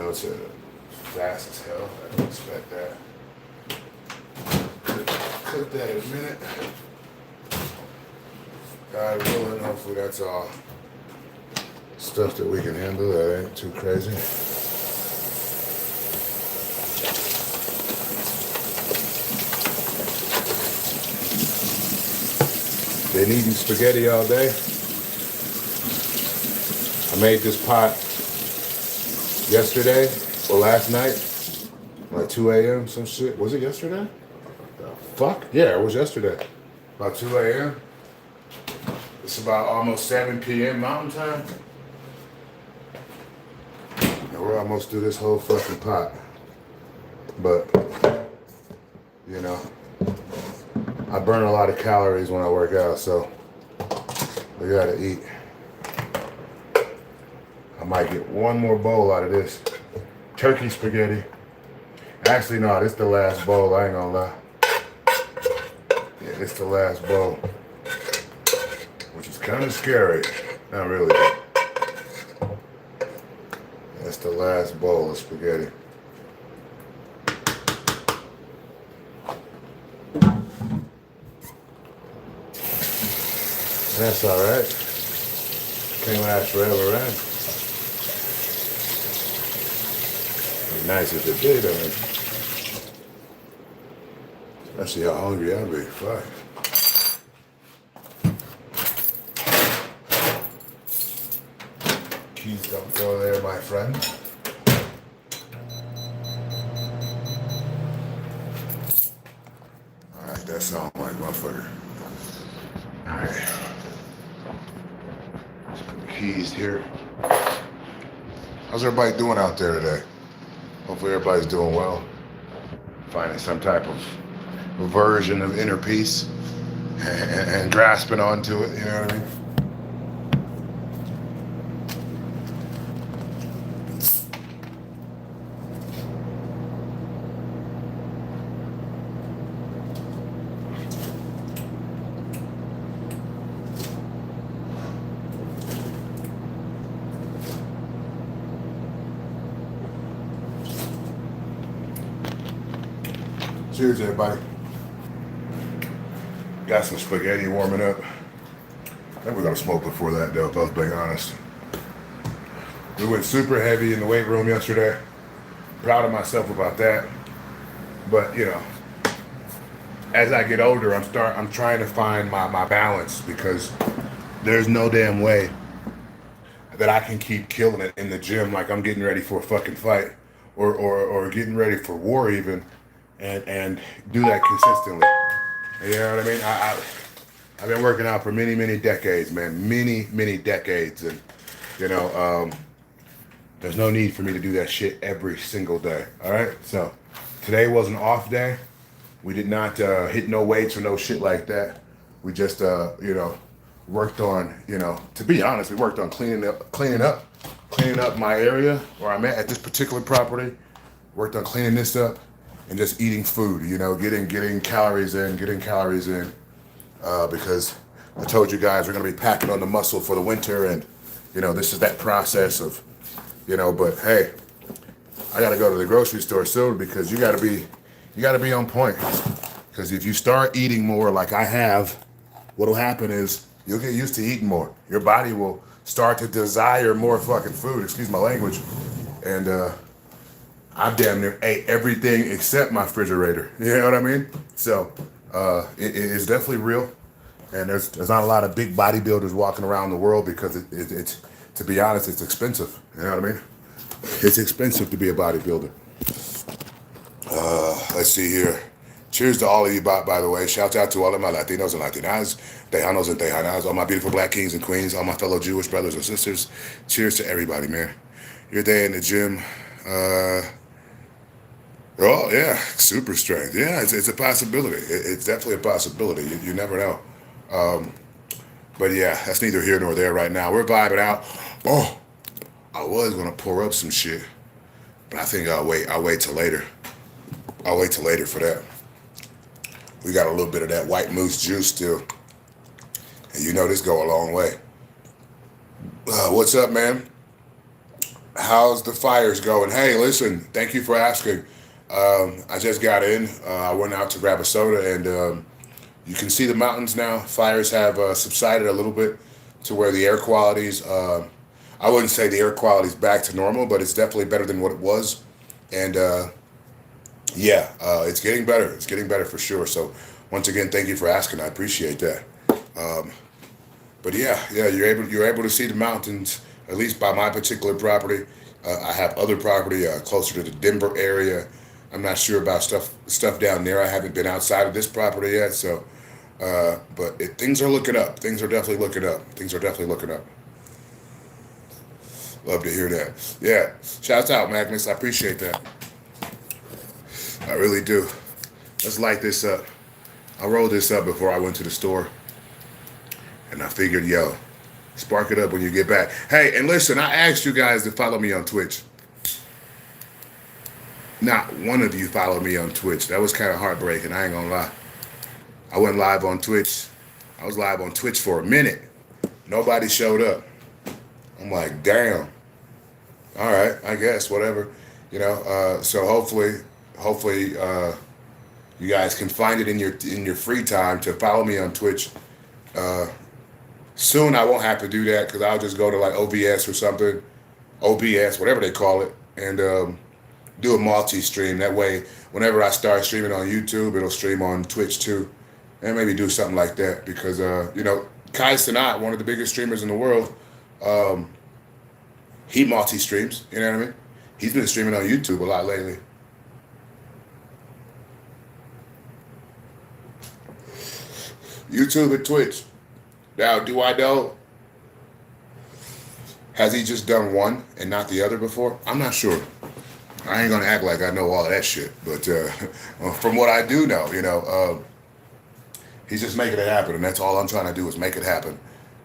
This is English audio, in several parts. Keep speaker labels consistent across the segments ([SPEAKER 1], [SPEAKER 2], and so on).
[SPEAKER 1] melts fast as hell. I didn't expect that. Cook that in a minute. God willing, hopefully that's all stuff that we can handle. That ain't too crazy. Been eating spaghetti all day. I made this pot yesterday or last night, like 2 a.m. some shit. Was it yesterday? The fuck? Yeah, it was yesterday. About 2 a.m. It's about almost 7 p.m. Mountain Time. And we're almost through this whole fucking pot. But, you know, I burn a lot of calories when I work out, so we gotta eat. I might get one more bowl out of this turkey spaghetti. Actually, no, this is the last bowl, I ain't gonna lie. Yeah, it's the last bowl. Which is kind of scary. Not really. That's the last bowl of spaghetti. That's alright. Can't last forever, right? It'd be nice if it did, I mean. Especially how hungry I'd be. Fuck. Keys don't go there, my friend. Alright, that sounds like motherfucker. Alright. Keys here. How's everybody doing out there today? Hopefully everybody's doing well. Finding some type of version of inner peace and grasping onto it, you know what I mean? Cheers, everybody. Got some spaghetti warming up. I think we're gonna smoke before that, though, if I was being honest. We went super heavy in the weight room yesterday. Proud of myself about that. But, you know, as I get older, I'm trying to find my balance, because there's no damn way that I can keep killing it in the gym like I'm getting ready for a fucking fight or getting ready for war even. And do that consistently. You know what I mean? I've been working out for many decades, man. Many decades. And, you know, there's no need for me to do that shit every single day. All right? So, today was an off day. We did not hit no weights or no shit like that. We just, you know, worked on, you know, to be honest, we worked on cleaning up my area where I'm at this particular property. Worked on cleaning this up. And just eating food, you know, getting calories in, because I told you guys we're gonna be packing on the muscle for the winter, and you know this is that process of, you know. But hey, I gotta go to the grocery store soon, because you gotta be on point. Because if you start eating more like I have, what'll happen is you'll get used to eating more. Your body will start to desire more fucking food. Excuse my language, and I've damn near ate everything except my refrigerator. You know what I mean? So it is definitely real, and there's not a lot of big bodybuilders walking around the world, because it's to be honest, it's expensive. You know what I mean? It's expensive to be a bodybuilder. Let's see here. Cheers to all of you, by the way. Shout out to all of my Latinos and Latinas, Tejanos and Tejanas, all my beautiful black kings and queens, all my fellow Jewish brothers and sisters. Cheers to everybody, man. Your day in the gym. Oh, yeah, super strength. Yeah, it's a possibility. It's definitely a possibility. You never know. But yeah, that's neither here nor there right now. We're vibing out. Oh, I was going to pour up some shit, but I think I'll wait till later. I'll wait till later for that. We got a little bit of that white moose juice still. And you know this go a long way. What's up, man? How's the fires going? Hey, listen, thank you for asking. I just got in. I went out to grab a soda, and you can see the mountains now. Fires have subsided a little bit to where the air quality's, I wouldn't say the air quality's back to normal, but it's definitely better than what it was. And yeah, it's getting better. It's getting better for sure. So once again, thank you for asking. I appreciate that. Um, but yeah, you're able to see the mountains at least by my particular property. I have other property closer to the Denver area. I'm not sure about stuff down there. I haven't been outside of this property yet, so but things are looking up. Things are definitely looking up. Things are definitely looking up. Love to hear that. Yeah, shouts out, Magnus. I appreciate that. I really do. Let's light this up. I rolled this up before I went to the store, and I figured, yo, spark it up when you get back. Hey, and listen, I asked you guys to follow me on Twitch. Not one of you followed me on Twitch. That was kind of heartbreaking. I ain't gonna lie. I went live on Twitch. I was live on Twitch for a minute. Nobody showed up. I'm like, damn. All right, I guess whatever. So hopefully, you guys can find it in your free time to follow me on Twitch. Soon I won't have to do that because I'll just go to like OBS or something, OBS, whatever they call it, and do a multi-stream. That way, whenever I start streaming on YouTube, it'll stream on Twitch too, and maybe do something like that because Kai Cenat, one of the biggest streamers in the world, he multi-streams. You know what I mean? He's been streaming on YouTube a lot lately. YouTube and Twitch. Now, do I know? Has he just done one and not the other before? I'm not sure. I ain't gonna act like I know all of that shit, but from what I do know, he's just making it happen, and that's all I'm trying to do is make it happen.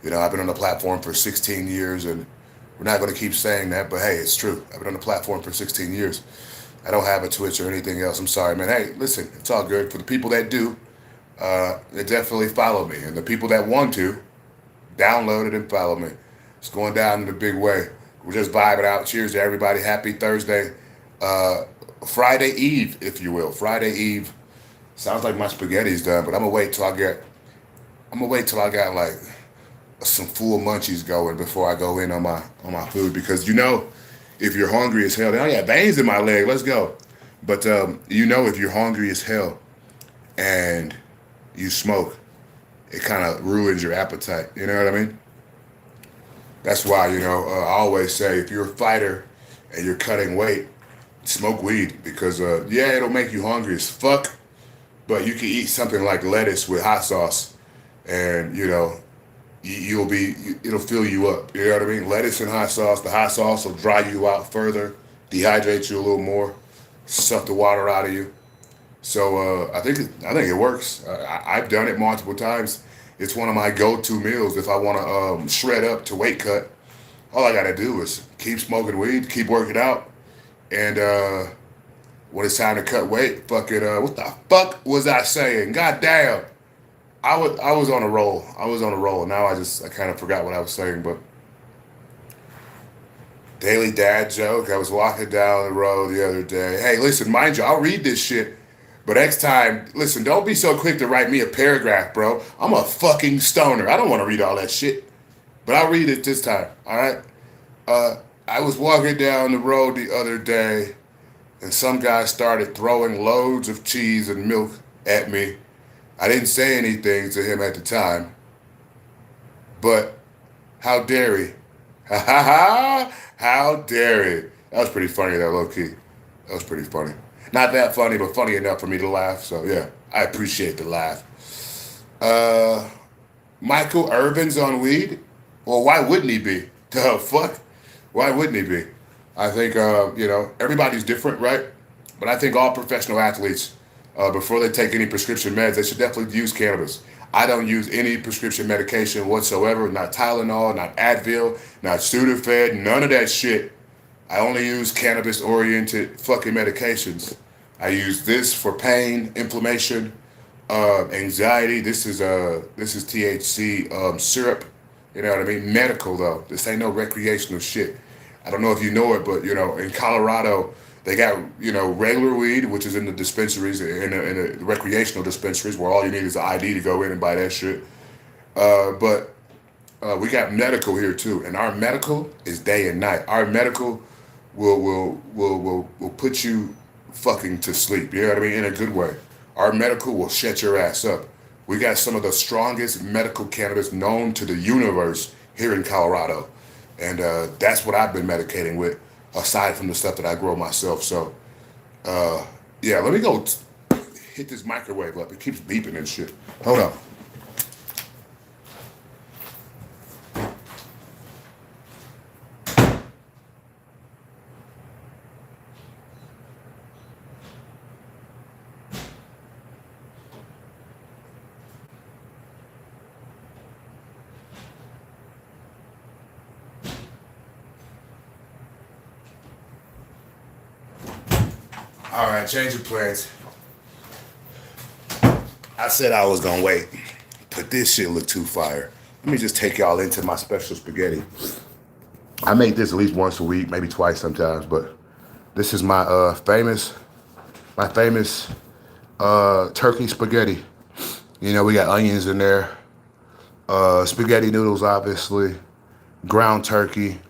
[SPEAKER 1] I've been on the platform for 16 years, and we're not gonna keep saying that, but hey, it's true. I've been on the platform for 16 years. I don't have a Twitch or anything else. I'm sorry, man. Hey, listen, it's all good. For the people that do, they definitely follow me, and the people that want to, download it and follow me. It's going down in a big way. We're just vibing out. Cheers to everybody. Happy Thursday. Friday Eve, if you will. Friday Eve. Sounds like my spaghetti's done, but I'm gonna wait till I got like some full munchies going before I go in on my food because if you're hungry as hell, I got veins in my leg. Let's go. But if you're hungry as hell and you smoke, it kind of ruins your appetite. You know what I mean? That's why I always say if you're a fighter and you're cutting weight, smoke weed because it'll make you hungry as fuck, but you can eat something like lettuce with hot sauce, and it'll fill you up. You know what I mean? Lettuce and hot sauce. The hot sauce will dry you out further, dehydrate you a little more, suck the water out of you. So I think it works. I've done it multiple times. It's one of my go-to meals if I want to shred up to weight cut. All I gotta do is keep smoking weed, keep working out, and when it's time to cut weight, what the fuck was I saying? God damn. I was on a roll. Now I kind of forgot what I was saying, but daily dad joke. I was walking down the road the other day. Hey, listen, mind you, I'll read this shit. But next time, listen, don't be so quick to write me a paragraph, bro. I'm a fucking stoner. I don't want to read all that shit. But I'll read it this time, all right? I was walking down the road the other day, and some guy started throwing loads of cheese and milk at me. I didn't say anything to him at the time, but how dare he? Ha ha ha! How dare he? That was pretty funny, though, low-key. That was pretty funny. Not that funny, but funny enough for me to laugh. So, yeah, I appreciate the laugh. Michael Irvin's on weed? Well, why wouldn't he be? The fuck? Why wouldn't he be? I think, everybody's different, right? But I think all professional athletes, before they take any prescription meds, they should definitely use cannabis. I don't use any prescription medication whatsoever. Not Tylenol, not Advil, not Sudafed, none of that shit. I only use cannabis-oriented fucking medications. I use this for pain, inflammation, anxiety. This is THC syrup. You know what I mean? Medical though. This ain't no recreational shit. I don't know if you know it, but in Colorado, they got regular weed, which is in the dispensaries, in the recreational dispensaries, where all you need is an ID to go in and buy that shit. But we got medical here too, and our medical is day and night. Our medical will put you fucking to sleep. You know what I mean? In a good way. Our medical will shut your ass up. We got some of the strongest medical cannabis known to the universe here in Colorado, and that's what I've been medicating with, aside from the stuff that I grow myself. So, yeah, let me go hit this microwave up. It keeps beeping and shit. Hold on. All right, change of plans. I said I was gonna wait, but this shit look too fire. Let me just take y'all into my special spaghetti. I make this at least once a week, maybe twice sometimes, but this is my famous turkey spaghetti. We got onions in there, spaghetti noodles, obviously, ground turkey,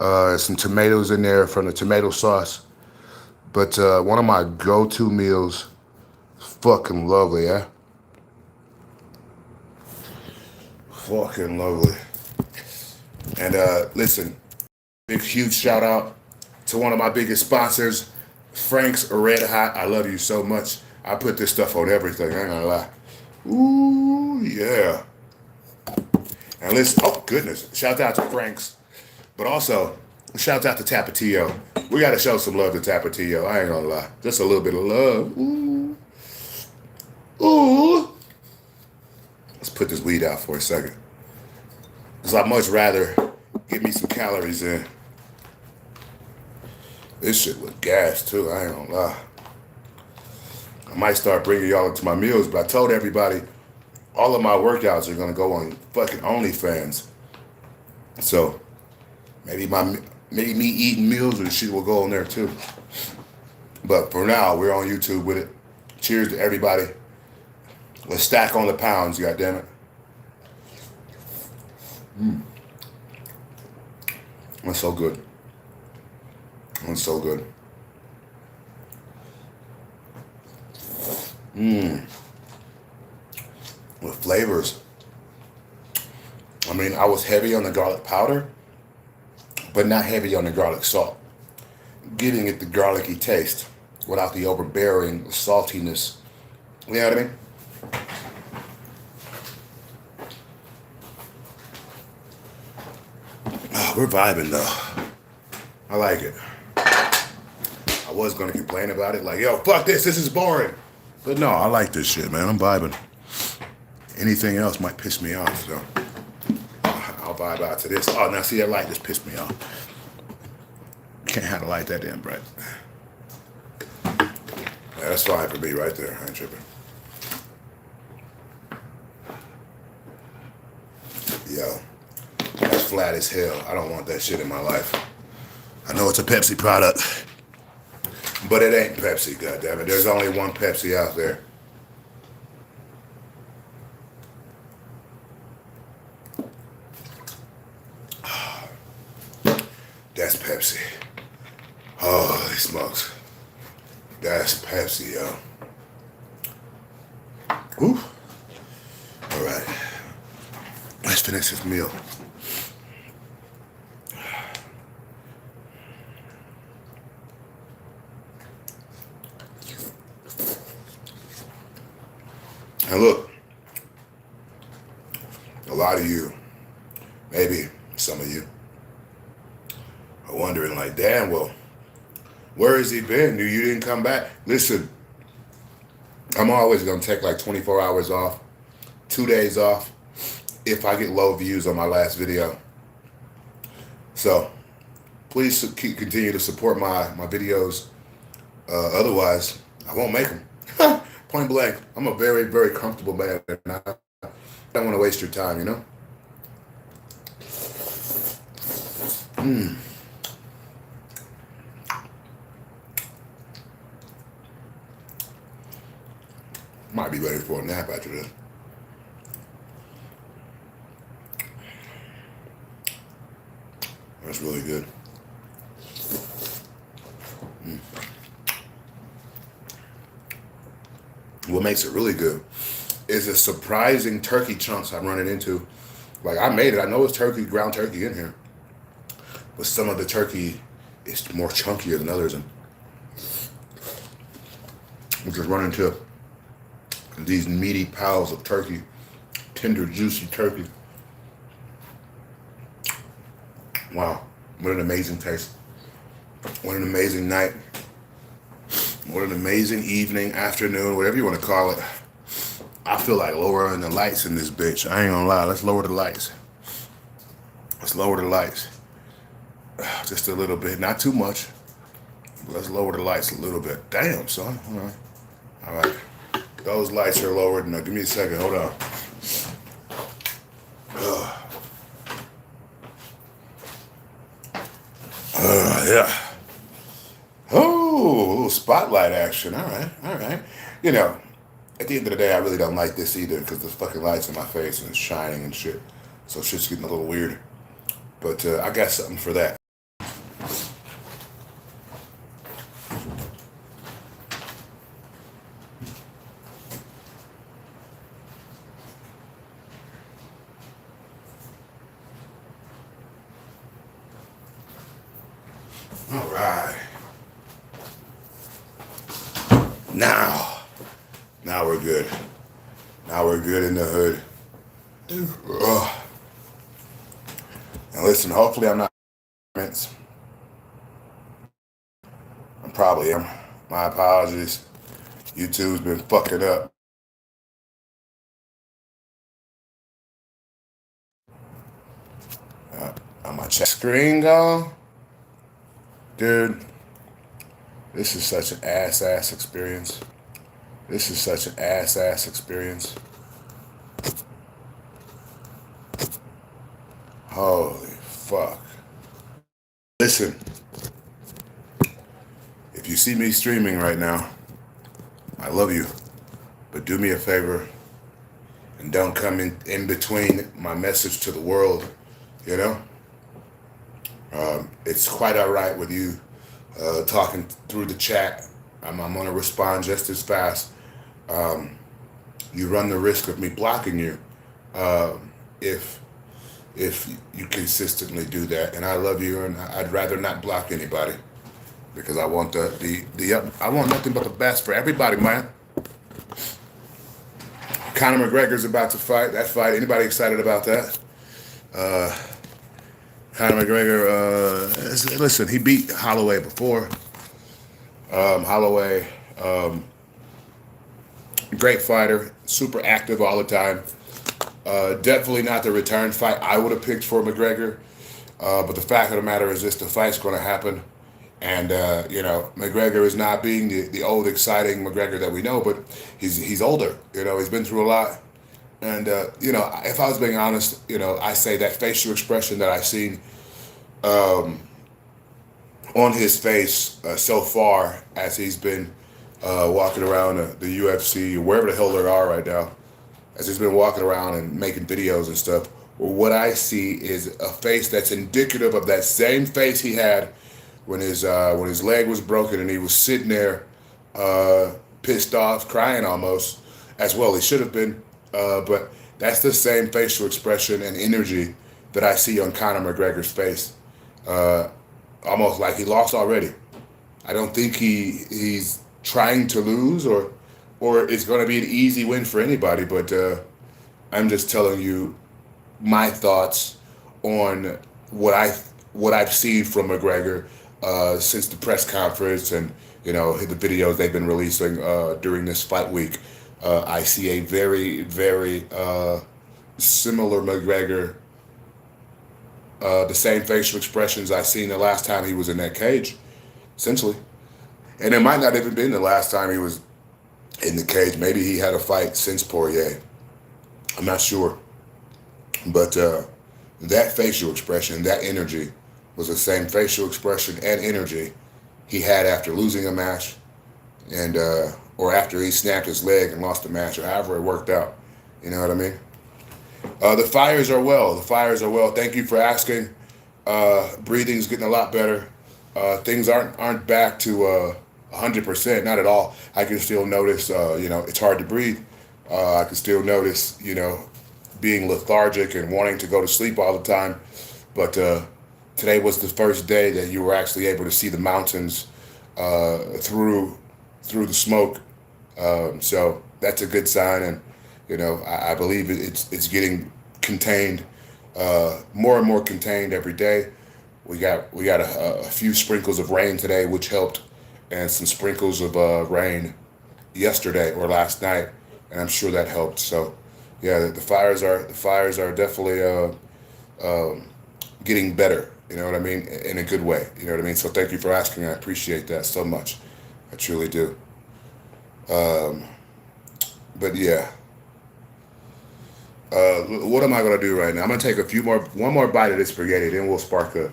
[SPEAKER 1] some tomatoes in there from the tomato sauce. But one of my go-to meals, fucking lovely, yeah? Fucking lovely. And listen, big huge shout out to one of my biggest sponsors, Frank's Red Hot. I love you so much. I put this stuff on everything, I ain't gonna lie. Ooh, yeah. And listen, oh goodness, shout out to Frank's. But also, shout out to Tapatio. We gotta show some love to Tapatio, I ain't gonna lie. Just a little bit of love. Ooh. Ooh. Let's put this weed out for a second. Because I'd much rather get me some calories in. This shit with gas too, I ain't gonna lie. I might start bringing y'all into my meals, but I told everybody all of my workouts are gonna go on fucking OnlyFans. So maybe me eating meals and shit will go on there too. But for now, we're on YouTube with it. Cheers to everybody. Let's stack on the pounds, goddammit. That's so good. That's so good. With flavors. I mean, I was heavy on the garlic powder, but not heavy on the garlic salt. Giving it the garlicky taste without the overbearing saltiness. You know what I mean? Oh, we're vibing though. I like it. I was gonna complain about it, like, yo, fuck this is boring. But no, I like this shit, man. I'm vibing. Anything else might piss me off, so I'll vibe out to this. Oh, now see that light just pissed me off. Can't have a light that damn bright. Yeah, that's fine for me right there. I ain't tripping. Yo, that's flat as hell. I don't want that shit in my life. I know it's a Pepsi product, but it ain't Pepsi, goddammit. There's only one Pepsi out there. That's Pepsi. Holy smokes. That's Pepsi, yo. Whew. All right. Let's finish this meal. And look, a lot of you, maybe some of you, are wondering like, damn, well, where has he been? You didn't come back. Listen, I'm always gonna take like 24 hours off, 2 days off, if I get low views on my last video. So please continue to support my videos. Otherwise, I won't make them. Point blank. I'm a very, very comfortable man, and I don't want to waste your time, you know? I'll be ready for a nap after this. That's really good. What makes it really good is the surprising turkey chunks I'm running into. Like, I made it. I know it's turkey, ground turkey in here. But some of the turkey is more chunkier than others. And we just run into these meaty piles of turkey. Tender, juicy turkey. Wow. What an amazing taste. What an amazing night. What an amazing evening, afternoon, whatever you want to call it. I feel like lowering the lights in this bitch. I ain't gonna lie. Let's lower the lights. Let's lower the lights. Just a little bit. Not too much. But let's lower the lights a little bit. Damn, son. All right. Those lights are lowered. Now, give me a second. Hold on. Yeah. Oh, a little spotlight action. All right, all right. You know, at the end of the day, I really don't like this either because there's fucking lights in my face and it's shining and shit. So shit's getting a little weird. But I got something for that. All right. Now we're good. Now we're good in the hood. Ugh. And listen, hopefully I'm not. I probably am. My apologies. YouTube's been fucking up. On my chat screen gone. Dude, this is such an ass experience. This is such an ass experience. Holy fuck. Listen, if you see me streaming right now, I love you, but do me a favor and don't come in between my message to the world, you know? It's quite all right with you talking through the chat. I'm going to respond just as fast. You run the risk of me blocking you if you consistently do that. And I love you, and I'd rather not block anybody because I want I want nothing but the best for everybody, man. Conor McGregor's about to fight. That fight, anybody excited about that? Conor McGregor, listen, he beat Holloway before. Holloway, great fighter, super active all the time. Definitely not the return fight I would have picked for McGregor. But the fact of the matter is this, the fight's going to happen. And, McGregor is not being the old, exciting McGregor that we know, but he's older. He's been through a lot. And, if I was being honest, I say that facial expression that I've seen on his face so far as he's been walking around the UFC, or wherever the hell they are right now, as he's been walking around and making videos and stuff, what I see is a face that's indicative of that same face he had when his leg was broken and he was sitting there pissed off, crying almost, as well he should have been. But that's the same facial expression and energy that I see on Conor McGregor's face. Almost like he lost already. I don't think he's trying to lose or it's going to be an easy win for anybody, but I'm just telling you my thoughts on what I've seen from McGregor since the press conference and the videos they've been releasing during this fight week. I see a very, very similar McGregor. The same facial expressions I seen the last time he was in that cage, essentially. And it might not even been the last time he was in the cage. Maybe he had a fight since Poirier. I'm not sure. But that facial expression, that energy, was the same facial expression and energy he had after losing a match. And or after he snapped his leg and lost the match, or however it worked out. You know what I mean? The fires are well. The fires are well. Thank you for asking. Breathing's getting a lot better. Things aren't back to 100%, not at all. I can still notice, it's hard to breathe. I can still notice, being lethargic and wanting to go to sleep all the time. But today was the first day that you were actually able to see the mountains through the smoke. So that's a good sign, and I believe it's getting contained, more and more contained every day. We got a few sprinkles of rain today, which helped, and some sprinkles of rain yesterday or last night, and I'm sure that helped. So, yeah, the fires are definitely getting better. You know what I mean, in a good way. You know what I mean. So thank you for asking. I appreciate that so much. I truly do. But yeah. What am I gonna do right now? I'm gonna take one more bite of this spaghetti, then we'll spark up.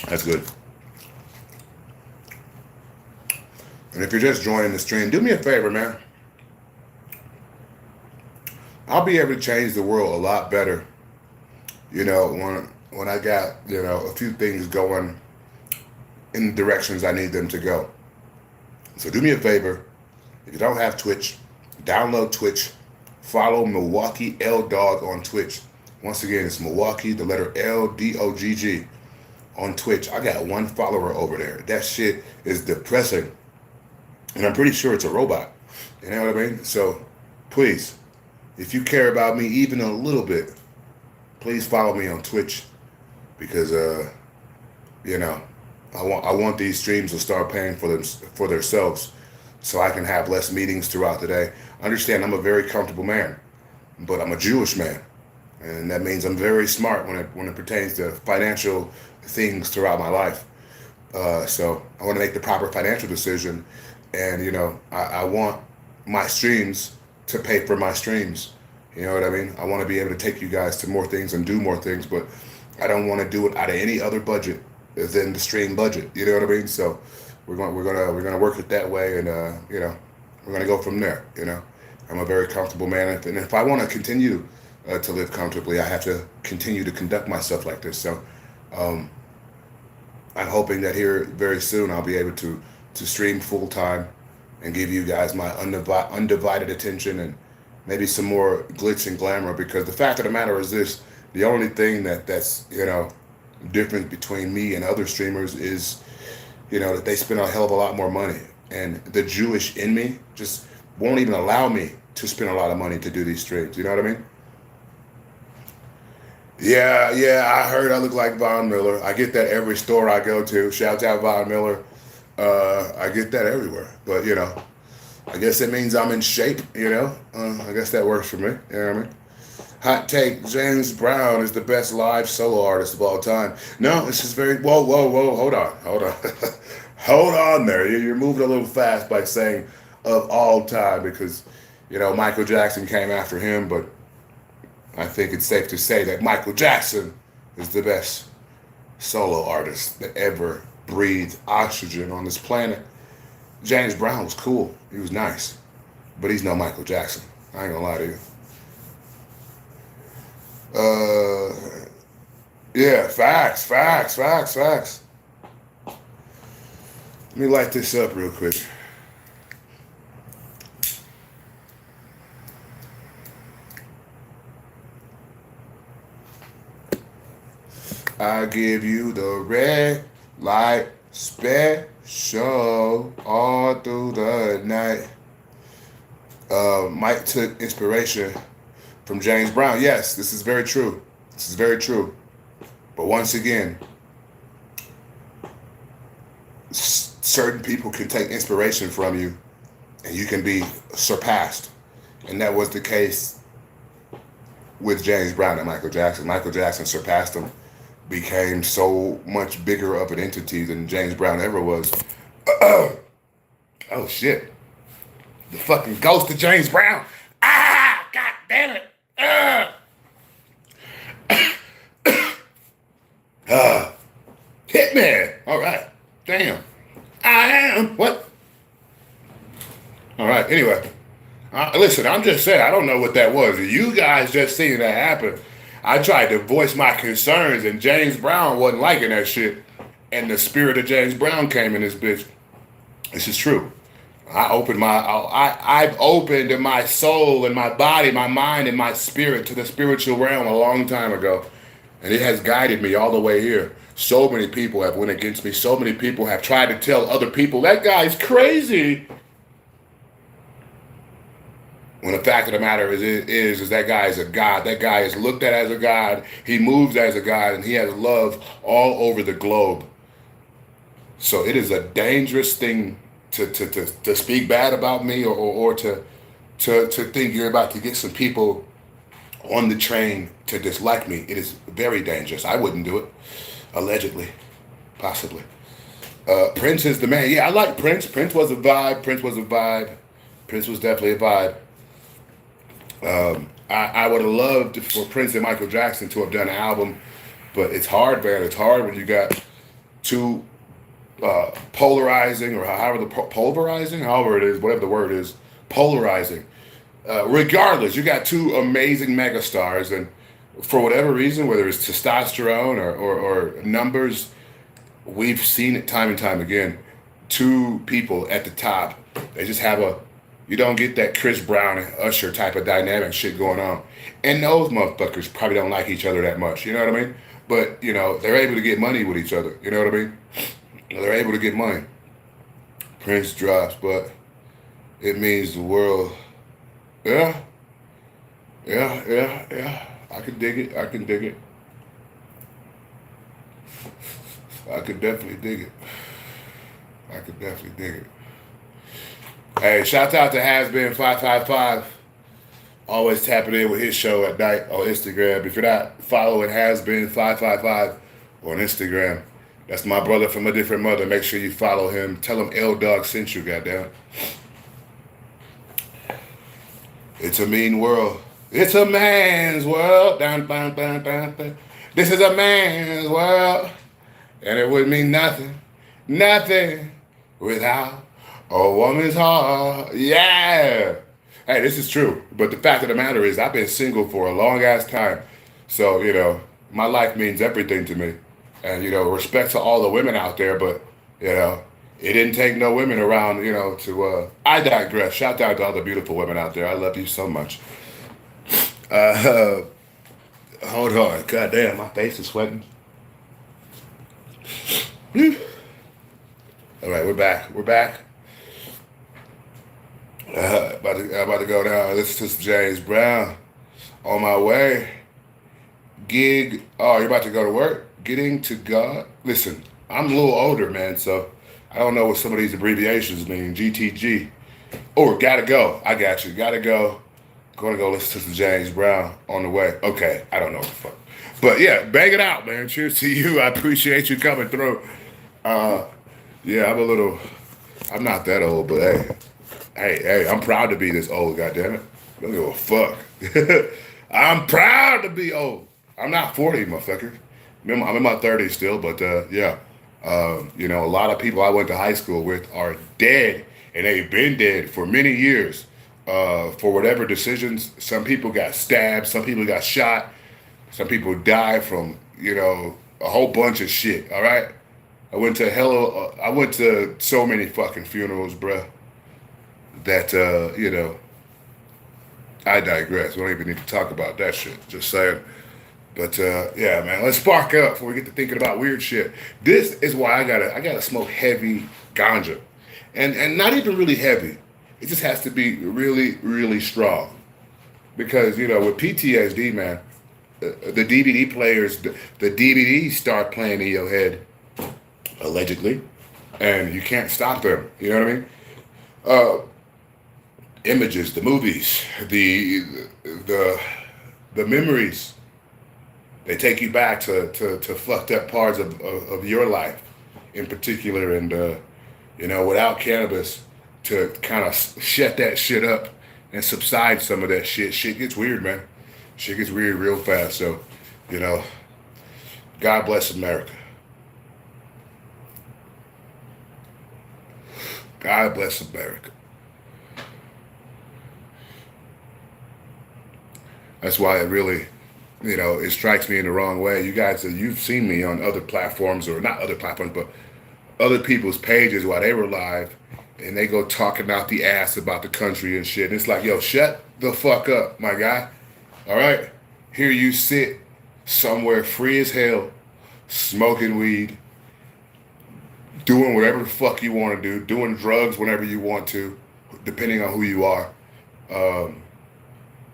[SPEAKER 1] That's good. And if you're just joining the stream, do me a favor, man. I'll be able to change the world a lot better, when I got, a few things going in the directions I need them to go. So do me a favor, if you don't have Twitch, download Twitch, follow Milwaukee L Dog on Twitch. Once again, it's Milwaukee, the letter LDOGG on Twitch. I got 1 follower over there. That shit is depressing. And I'm pretty sure it's a robot. You know what I mean? So please, if you care about me even a little bit, please follow me on Twitch, because I want these streams to start paying for themselves, so I can have less meetings throughout the day. Understand, I'm a very comfortable man, but I'm a Jewish man, and that means I'm very smart when it pertains to financial things throughout my life. So I want to make the proper financial decision, and I want my streams to pay for my streams. You know what I mean? I want to be able to take you guys to more things and do more things, but I don't want to do it out of any other budget than the stream budget. You know what I mean? So we're gonna work it that way, and we're gonna go from there. I'm a very comfortable man, and if I want to continue to live comfortably, I have to continue to conduct myself like this. So I'm hoping that here very soon I'll be able to stream full time and give you guys my undivided attention, and maybe some more glitz and glamour, because the fact of the matter is this: the only thing that's different between me and other streamers is that they spend a hell of a lot more money, and the Jewish in me just won't even allow me to spend a lot of money to do these streams. You know what I mean? Yeah, I heard I look like Von Miller. I get that every store I go to. Shouts out Von Miller. I get that everywhere, but I guess it means I'm in shape. I guess that works for me. You know what I mean? Hot take: James Brown is the best live solo artist of all time. No, it's just very. Whoa, hold on, hold on there. You're moving a little fast by saying of all time, because Michael Jackson came after him, but I think it's safe to say that Michael Jackson is the best solo artist that ever breathed oxygen on this planet. James Brown was cool. He was nice, but he's no Michael Jackson. I ain't gonna lie to you. Yeah, facts. Let me light this up real quick. I give you the red light special all through the night. Mike took inspiration from James Brown. Yes, this is very true. But once again, certain people can take inspiration from you, and you can be surpassed. And that was the case with James Brown and Michael Jackson. Michael Jackson surpassed him, became so much bigger of an entity than James Brown ever was. Oh shit. The fucking ghost of James Brown. Ah, god damn it. Anyway, listen, I'm just saying, I don't know what that was. You guys just seen that happen. I tried to voice my concerns, and James Brown wasn't liking that shit. And the spirit of James Brown came in this bitch. This is true. I've opened my soul and my body, my mind and my spirit to the spiritual realm a long time ago. And it has guided me all the way here. So many people have went against me. So many people have tried to tell other people, that guy's crazy. When the fact of the matter is that guy is a God. That guy is looked at as a God. He moves as a God, and he has love all over the globe. So it is a dangerous thing to speak bad about me or to think you're about to get some people on the train to dislike me. It is very dangerous. I wouldn't do it. Allegedly. Possibly. Prince is the man. Yeah, I like Prince. Prince was a vibe. Prince was definitely a vibe. I would have loved for Prince and Michael Jackson to have done an album, but it's hard, man. It's hard when you got two polarizing, or however it is, whatever the word is, polarizing. Regardless, you got two amazing megastars, and for whatever reason, whether it's testosterone or numbers, we've seen it time and time again. Two people at the top, they just have you don't get that Chris Brown and Usher type of dynamic shit going on. And those motherfuckers probably don't like each other that much, you know what I mean? But, they're able to get money with each other, you know what I mean? They're able to get money. Prince drops, but it means the world. Yeah. I can dig it. I can definitely dig it. Hey, shout out to Hasbeen 555. Always tapping in with his show at night on Instagram. If you're not following Hasbeen 555 on Instagram, that's my brother from a different mother. Make sure you follow him. Tell him L Dog sent you, goddamn. It's a mean world. It's a man's world. This is a man's world. And it would mean nothing without a woman's heart. Yeah. Hey, this is true. But the fact of the matter is, I've been single for a long ass time. So, my life means everything to me. And, respect to all the women out there, but, it didn't take no women around, I digress. Shout out to all the beautiful women out there. I love you so much. Hold on. God damn, my face is sweating. All right, we're back. About to go down. Listen to James Brown. On my way. Gig. Oh, you're about to go to work? Getting to God. Listen, I'm a little older, man, so I don't know what some of these abbreviations mean. GTG. Or gotta go. I got you. Gotta go. Gonna go listen to some James Brown on the way. Okay, I don't know what the fuck. But yeah, bang it out, man. Cheers to you. I appreciate you coming through. Yeah, I'm not that old, but hey, I'm proud to be this old, goddammit. Don't give a fuck. I'm proud to be old. I'm not 40, motherfucker. I'm in my 30s still, but yeah. A lot of people I went to high school with are dead, and they've been dead for many years for whatever decisions. Some people got stabbed, some people got shot, some people died from, a whole bunch of shit, all right? I went to so many fucking funerals, bruh, that, I digress. We don't even need to talk about that shit, just saying. But yeah, man, let's spark up before we get to thinking about weird shit. This is why I gotta smoke heavy ganja, and not even really heavy. It just has to be really, really strong, because with PTSD, man, the DVD players, the DVDs start playing in your head, allegedly, and you can't stop them. You know what I mean? Images, the movies, the memories. They take you back to fucked up parts of your life in particular. And, without cannabis to kind of shut that shit up and subside some of that shit, shit gets weird, man. Shit gets weird real fast. So, God bless America. God bless America. That's why it really, it strikes me in the wrong way. You guys, you've seen me on other platforms, or not other platforms, but other people's pages while they were live, and they go talking out the ass about the country and shit. And it's like, yo, shut the fuck up, my guy. All right? Here you sit somewhere free as hell, smoking weed, doing whatever the fuck you want to do, doing drugs whenever you want to, depending on who you are.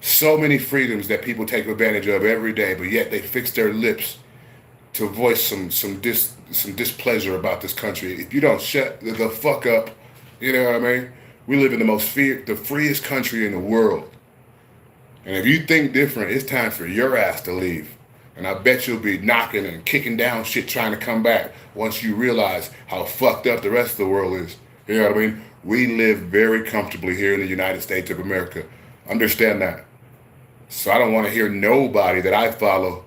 [SPEAKER 1] So many freedoms that people take advantage of every day, but yet they fix their lips to voice some displeasure about this country. If you don't shut the fuck up, you know what I mean? We live in the freest country in the world. And if you think different, it's time for your ass to leave. And I bet you'll be knocking and kicking down shit trying to come back once you realize how fucked up the rest of the world is. You know what I mean? We live very comfortably here in the United States of America. Understand that. So I don't want to hear nobody that I follow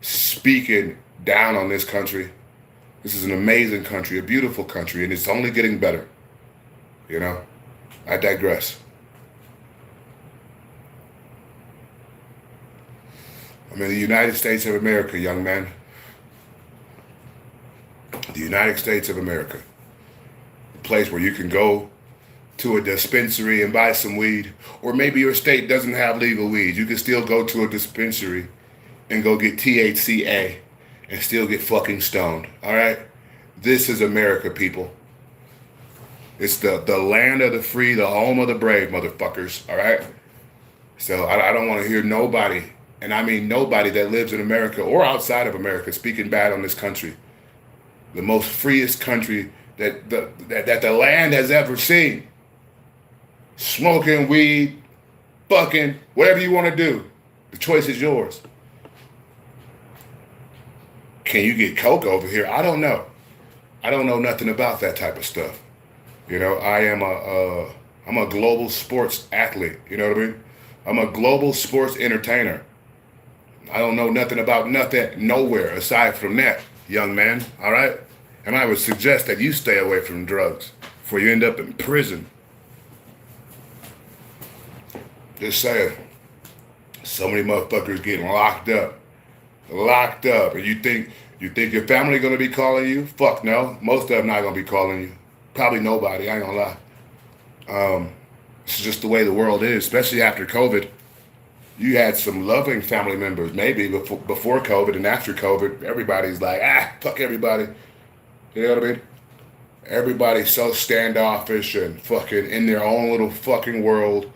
[SPEAKER 1] speaking down on this country. This is an amazing country, a beautiful country, and it's only getting better. I digress. I'm in the United States of America, young man. The United States of America. A place where you can go to a dispensary and buy some weed. Or maybe your state doesn't have legal weed. You can still go to a dispensary and go get THCA and still get fucking stoned. All right? This is America, people. It's the land of the free, the home of the brave, motherfuckers. All right? So I don't want to hear nobody, and I mean nobody that lives in America or outside of America, speaking bad on this country. The most freest country that the land has ever seen. Smoking weed, fucking, whatever you want to do. The choice is yours. Can you get coke over here? I don't know. I don't know nothing about that type of stuff. I'm a global sports athlete. You know what I mean? I'm a global sports entertainer. I don't know nothing about nothing, nowhere aside from that, young man. All right? And I would suggest that you stay away from drugs before you end up in prison. Just saying. So many motherfuckers getting locked up. And you think your family gonna be calling you? Fuck no. Most of them not gonna be calling you. Probably nobody, I ain't gonna lie. It's just the way the world is, especially after COVID. You had some loving family members, maybe before COVID, and after COVID, everybody's like, fuck everybody. You know what I mean? Everybody's so standoffish and fucking in their own little fucking world.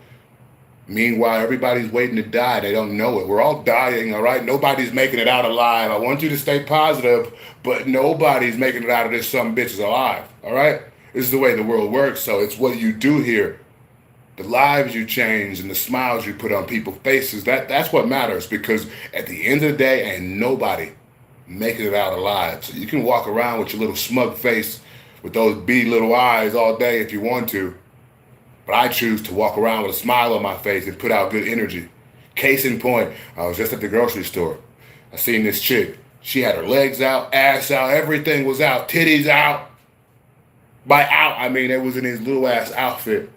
[SPEAKER 1] Meanwhile, everybody's waiting to die. They don't know it. We're all dying, all right? Nobody's making it out alive. I want you to stay positive, but nobody's making it out of this some bitch is alive, all right? This is the way the world works, so it's what you do here. The lives you change and the smiles you put on people's faces, that's what matters, because at the end of the day, ain't nobody making it out alive. So you can walk around with your little smug face with those beady little eyes all day if you want to, but I choose to walk around with a smile on my face and put out good energy. Case in point, I was just at the grocery store. I seen this chick. She had her legs out, ass out, everything was out, titties out. By out, I mean it was in his little ass outfit.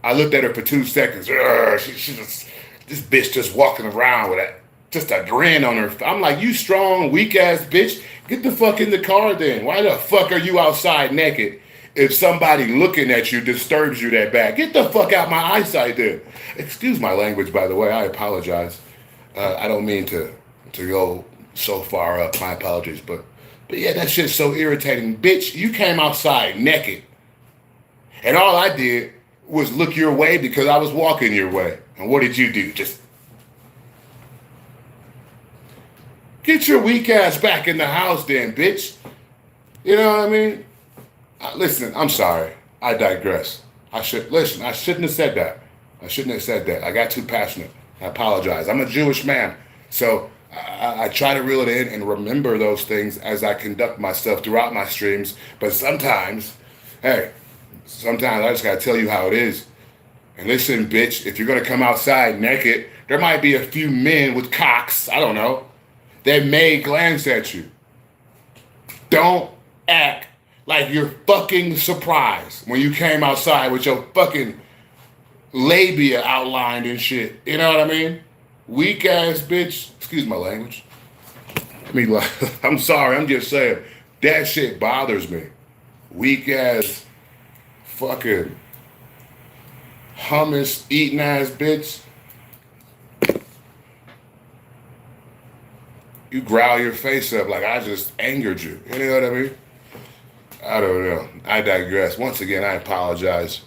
[SPEAKER 1] I looked at her for 2 seconds. She just, this bitch just walking around with just a grin on her. I'm like, you strong, weak ass bitch. Get the fuck in the car then. Why the fuck are you outside naked? If somebody looking at you disturbs you that bad, get the fuck out my eyesight then. Excuse my language, by the way. I apologize. I don't mean to go so far up. My apologies, but yeah, that shit's so irritating. Bitch, you came outside naked, and all I did was look your way because I was walking your way. And what did you do? Just get your weak ass back in the house then, bitch. You know what I mean? Listen, I'm sorry. I digress. I shouldn't have said that. I got too passionate. I apologize. I'm a Jewish man. So I try to reel it in and remember those things as I conduct myself throughout my streams. But sometimes I just gotta tell you how it is. And listen, bitch, if you're gonna come outside naked, there might be a few men with cocks, I don't know, that may glance at you. Don't act like you're fucking surprised when you came outside with your fucking labia outlined and shit. You know what I mean? Weak ass bitch. Excuse my language. I mean, like, I'm sorry. I'm just saying that shit bothers me. Weak ass fucking hummus eating ass bitch. You growl your face up like I just angered you. You know what I mean? I don't know. I digress. Once again, I apologize.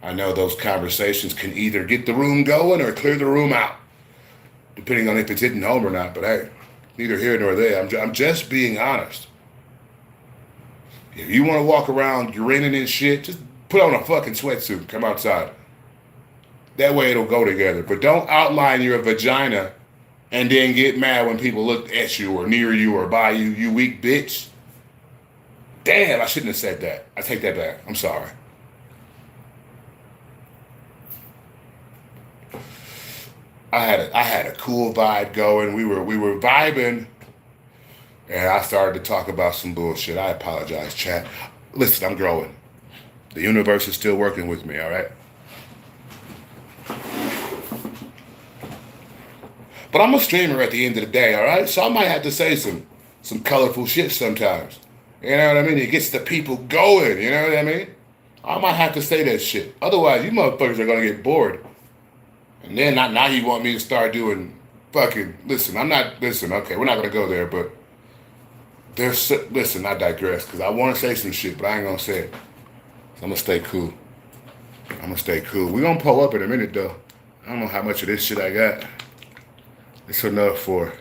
[SPEAKER 1] I know those conversations can either get the room going or clear the room out, depending on if it's hitting home or not. But hey, neither here nor there. I'm just being honest. If you want to walk around grinning and shit, just put on a fucking sweatsuit and come outside. That way it'll go together. But don't outline your vagina and then get mad when people look at you or near you or by you, you weak bitch. Damn, I shouldn't have said that. I take that back. I'm sorry. I had a cool vibe going. We were vibing, and I started to talk about some bullshit. I apologize, chat. Listen, I'm growing. The universe is still working with me, all right? But I'm a streamer at the end of the day, all right? So I might have to say some colorful shit sometimes. You know what I mean? It gets the people going, you know what I mean? I might have to say that shit. Otherwise, you motherfuckers are gonna get bored. And then now you want me to start doing fucking, listen, okay, we're not gonna go there, but listen, I digress, because I want to say some shit, but I ain't gonna say it. So I'm gonna stay cool. We're gonna pull up in a minute, though. I don't know how much of this shit I got. It's enough for,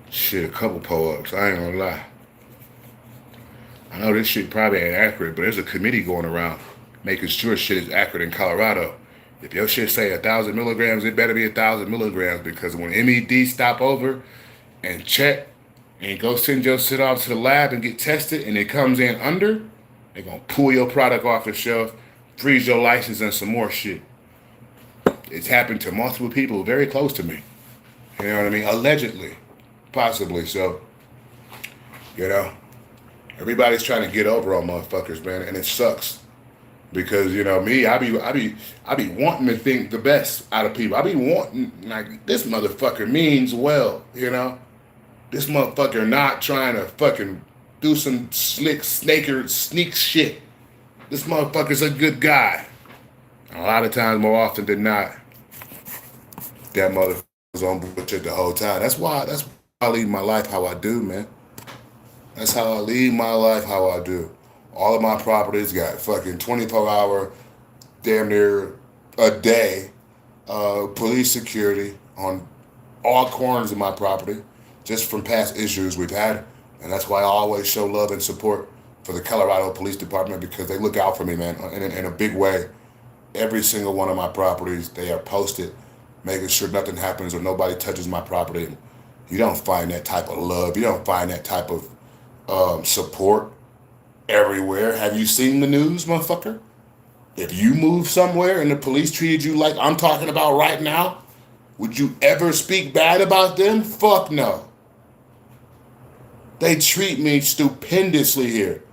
[SPEAKER 1] shit, a couple pull-ups. I ain't gonna lie. I know this shit probably ain't accurate, but there's a committee going around making sure shit is accurate in Colorado. If your shit say 1,000 milligrams, it better be 1,000 milligrams, because when MED stop over and check and go send your shit off to the lab and get tested and it comes in under, they're gonna pull your product off the shelf, freeze your license, and some more shit. It's happened to multiple people very close to me. You know what I mean? Allegedly. Possibly. So, you know, everybody's trying to get over on motherfuckers, man, and it sucks. Because, you know, me, I be wanting to think the best out of people. I be wanting, like, this motherfucker means well, you know? This motherfucker not trying to fucking do some slick sneak shit. This motherfucker's a good guy. A lot of times, more often than not, that motherfucker's on bullshit the whole time. That's why I lead my life how I do, man. That's how I lead my life how I do. All of my properties got fucking 24-hour, damn near a day, police security on all corners of my property, just from past issues we've had. And that's why I always show love and support for the Colorado Police Department, because they look out for me, man, in a big way. Every single one of my properties, they are posted, making sure nothing happens or nobody touches my property. And you don't find that type of love. You don't find that type of support everywhere. Have you seen the news, motherfucker? If you move somewhere and the police treated you like I'm talking about right now, would you ever speak bad about them? Fuck no. They treat me stupendously here.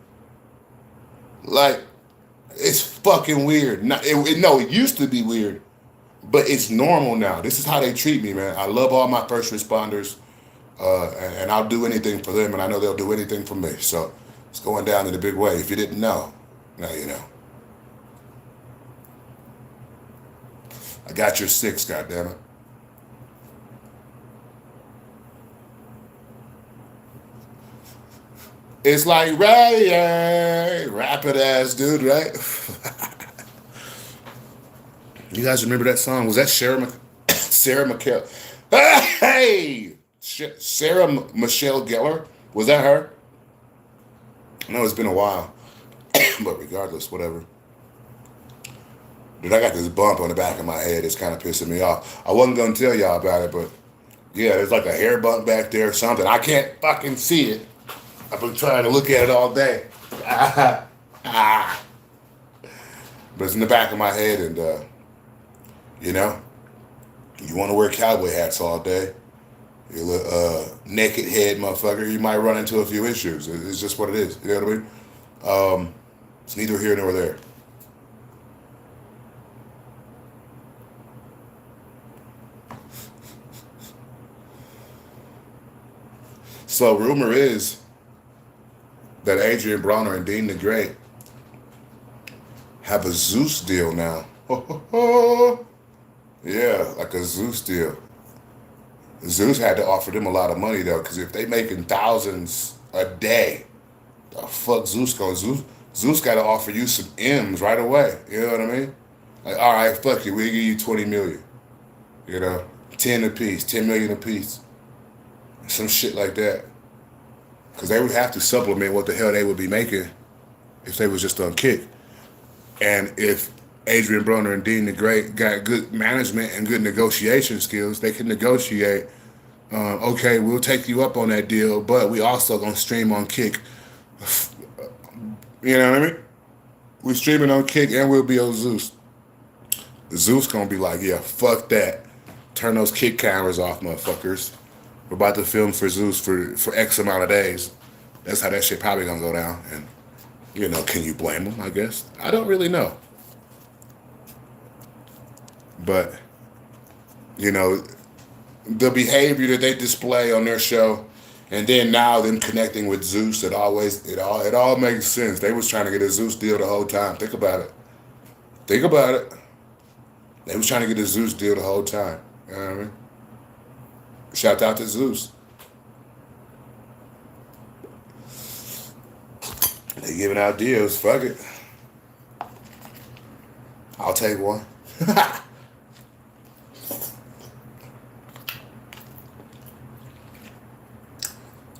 [SPEAKER 1] Like, it's fucking weird. It used to be weird, but it's normal now. This is how they treat me, man. I love all my first responders, and I'll do anything for them, and I know they'll do anything for me. So it's going down in a big way. If you didn't know, now you know. I got your 6, goddammit. It's like Ray, rapid ass dude, right? You guys remember that song? Was that Sarah McKell? Hey! Sarah Michelle Gellar? Was that her? I know it's been a while. But regardless, whatever. Dude, I got this bump on the back of my head. It's kind of pissing me off. I wasn't going to tell y'all about it, but yeah, there's like a hair bump back there or something. I can't fucking see it. I've been trying to look at it all day. But it's in the back of my head, and, you know, you want to wear cowboy hats all day, you look naked head motherfucker, you might run into a few issues. It's just what it is. You know what I mean? It's neither here nor there. So rumor is that Adrian Bronner and Dean the Great have a Zeus deal now. Yeah, like a Zeus deal. Zeus had to offer them a lot of money though, because if they making thousands a day, the fuck Zeus going? Zeus got to offer you some M's right away. You know what I mean? Like, all right, fuck you, we give you 20 million. You know, 10 apiece, 10 million apiece, some shit like that. Because they would have to supplement what the hell they would be making if they was just on Kick. And if Adrian Broner and Dean the Great got good management and good negotiation skills, they can negotiate. Okay, we'll take you up on that deal, but we also gonna stream on Kick. You know what I mean? We streaming on Kick and we'll be on Zeus. Zeus gonna be like, yeah, fuck that. Turn those Kick cameras off, motherfuckers. We're about to film for Zeus for X amount of days. That's how that shit probably gonna go down. And, you know, can you blame them, I guess? I don't really know. But, you know, the behavior that they display on their show, and then now them connecting with Zeus, it all makes sense. They was trying to get a Zeus deal the whole time. Think about it. Think about it. They was trying to get a Zeus deal the whole time. You know what I mean? Shout out to Zeus. They giving out deals. Fuck it. I'll take one.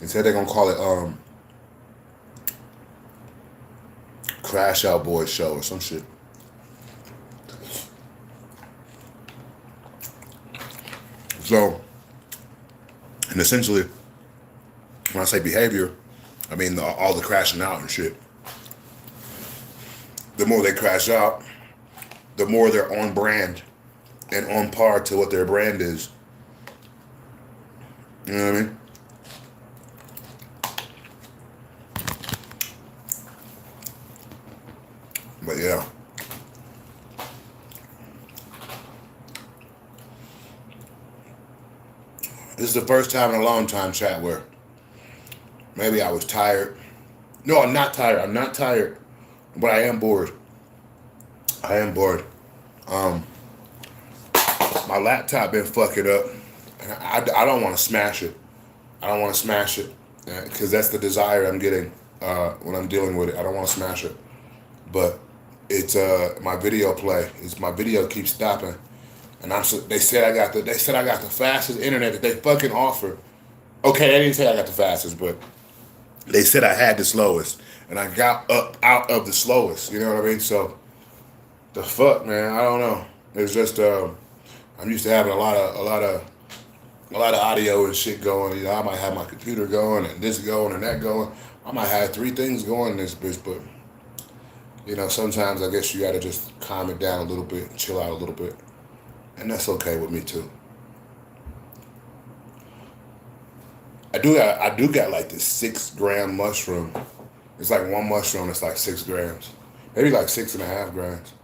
[SPEAKER 1] They said they're gonna call it Crash Out Boys Show or some shit. So, and essentially, when I say behavior, I mean all the crashing out and shit. The more they crash out, the more they're on brand and on par to what their brand is. You know what I mean? But yeah. This is the first time in a long time, chat, where maybe I was tired. No, I'm not tired. I'm not tired. But I am bored. I am bored. My laptop been fucking up. And I don't want to smash it. I don't want to smash it. Because that's the desire I'm getting when I'm dealing with it. I don't want to smash it. But it's my video play. My video keeps stopping. And they said I got the fastest internet that they fucking offer. Okay, they didn't say I got the fastest, but they said I had the slowest, and I got out of the slowest. You know what I mean? So the fuck, man, I don't know. It's just I'm used to having a lot of audio and shit going. You know, I might have my computer going and this going and that going. I might have 3 things going in this bitch, but you know, sometimes I guess you gotta just calm it down a little bit, chill out a little bit. And that's okay with me too. I do got like this 6-gram mushroom. It's like one mushroom, it's like 6 grams. Maybe like 6.5 grams.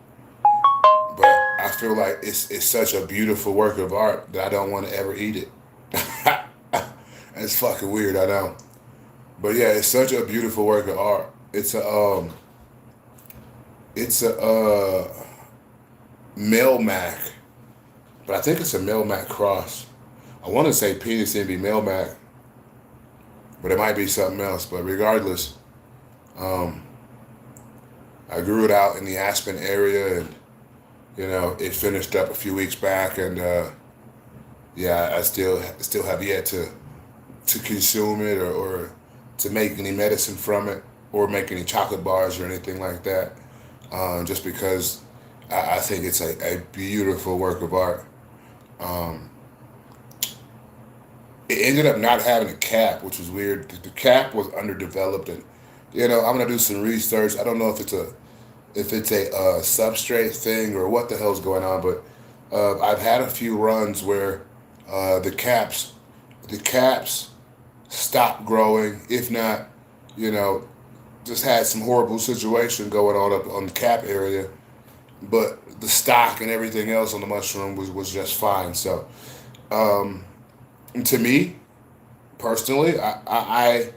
[SPEAKER 1] But I feel like it's such a beautiful work of art that I don't want to ever eat it. It's fucking weird, I know. But yeah, it's such a beautiful work of art. It's a Melmac. But I think it's a Melmac cross. I want to say Penis Envy Melmac, but it might be something else. But regardless, I grew it out in the Aspen area, and you know, it finished up a few weeks back, and yeah, I still have yet to consume it or to make any medicine from it or make any chocolate bars or anything like that. Just because I think it's a beautiful work of art. It ended up not having a cap, which was weird. The cap was underdeveloped, and you know, I'm gonna do some research. I don't know if it's a substrate thing or what the hell's going on, but I've had a few runs where the caps stopped growing, if not, you know, just had some horrible situation going on up on the cap area, but the stock and everything else on the mushroom was just fine. So to me personally, I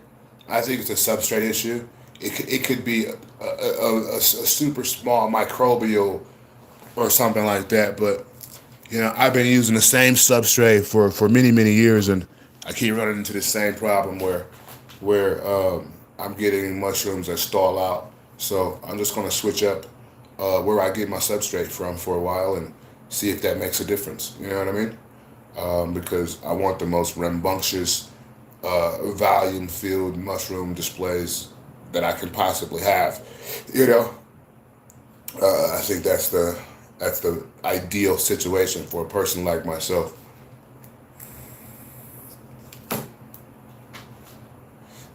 [SPEAKER 1] think it's a substrate issue. It could be a super small microbial or something like that. But I've been using the same substrate for many years, and I keep running into the same problem where I'm getting mushrooms that stall out. So I'm just gonna switch up where I get my substrate from for a while and see if that makes a difference. You know what I mean? Because I want the most rambunctious, volume-filled mushroom displays that I can possibly have. You know, I think that's the ideal situation for a person like myself.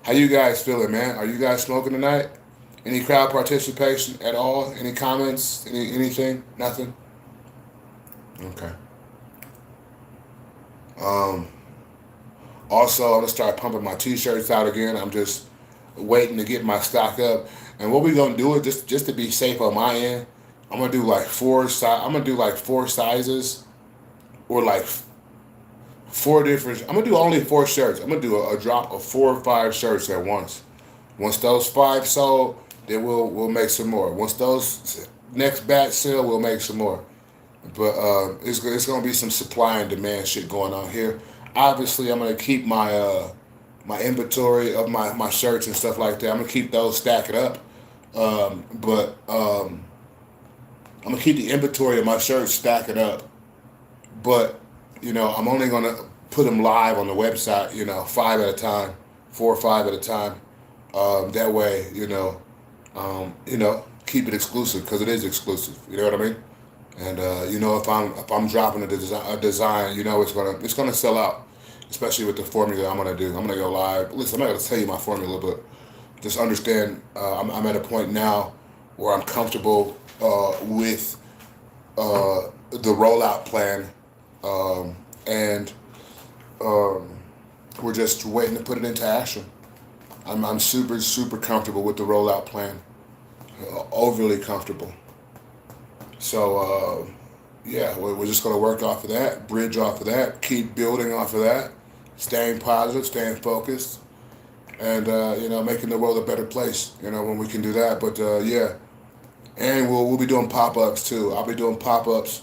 [SPEAKER 1] How you guys feeling, man? Are you guys smoking tonight? Any crowd participation at all? Any comments? Anything? Nothing? Okay. Um, Also, I'm gonna start pumping my t-shirts out again. I'm just waiting to get my stock up. And what we gonna do is just to be safe on my end, I'm gonna do like I'm gonna do like four sizes, or like four different. I'm gonna do only four shirts. I'm gonna do a drop of 4 or 5 shirts at once. Once those 5 sold, then we'll make some more. Once those next batch sell, we'll make some more. But it's gonna be some supply and demand shit going on here. Obviously, I'm gonna keep my inventory of my shirts and stuff like that. I'm gonna keep those stacking up. But I'm gonna keep the inventory of my shirts stacking up. But I'm only gonna put them live on the website. 5 at a time, 4 or 5 at a time. That way, keep it exclusive because it is exclusive. You know what I mean? And if I'm dropping a design, it's gonna sell out, especially with the formula I'm gonna do. I'm gonna go live. Listen, I'm not gonna tell you my formula, but just understand I'm at a point now where I'm comfortable with the rollout plan, and we're just waiting to put it into action. I'm super comfortable with the rollout plan, overly comfortable. So, yeah, we're just going to work off of that, bridge off of that, keep building off of that, staying positive, staying focused, and, making the world a better place, when we can do that. But, yeah, and we'll be doing pop-ups, too. I'll be doing pop-ups.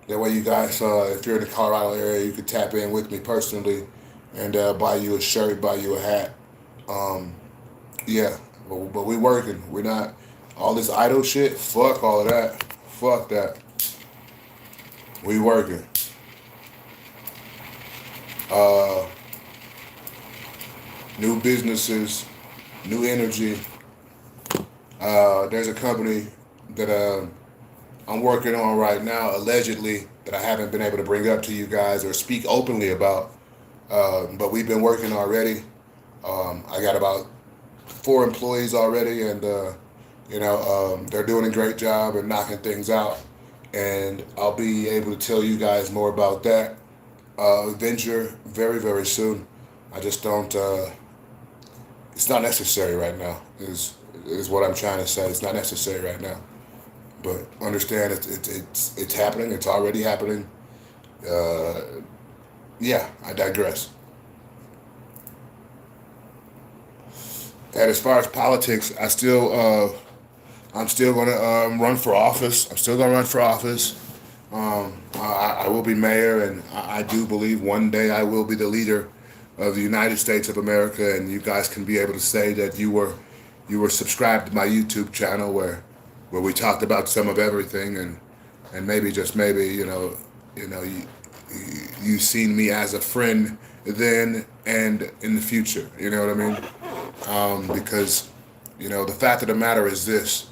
[SPEAKER 1] That way you guys, if you're in the Colorado area, you can tap in with me personally and buy you a shirt, buy you a hat. Yeah, but we working. We're not, all this idle shit, fuck all of that. Fuck that. We working. Uh, New businesses, new energy. There's a company that I'm working on right now, allegedly, that I haven't been able to bring up to you guys or speak openly about. But we've been working already. I got about 4 employees already, and they're doing a great job and knocking things out. And I'll be able to tell you guys more about that venture very soon. I just don't. It's not necessary right now. Is what I'm trying to say. It's not necessary right now. But understand it's happening. It's already happening. Yeah, I digress. And as far as politics, I'm still going to run for office. I'm still going to run for office. I will be mayor, and I do believe one day I will be the leader of the United States of America, and you guys can be able to say that you were subscribed to my YouTube channel where we talked about some of everything, and maybe just maybe you seen me as a friend then and in the future. You know what I mean? Because the fact of the matter is this.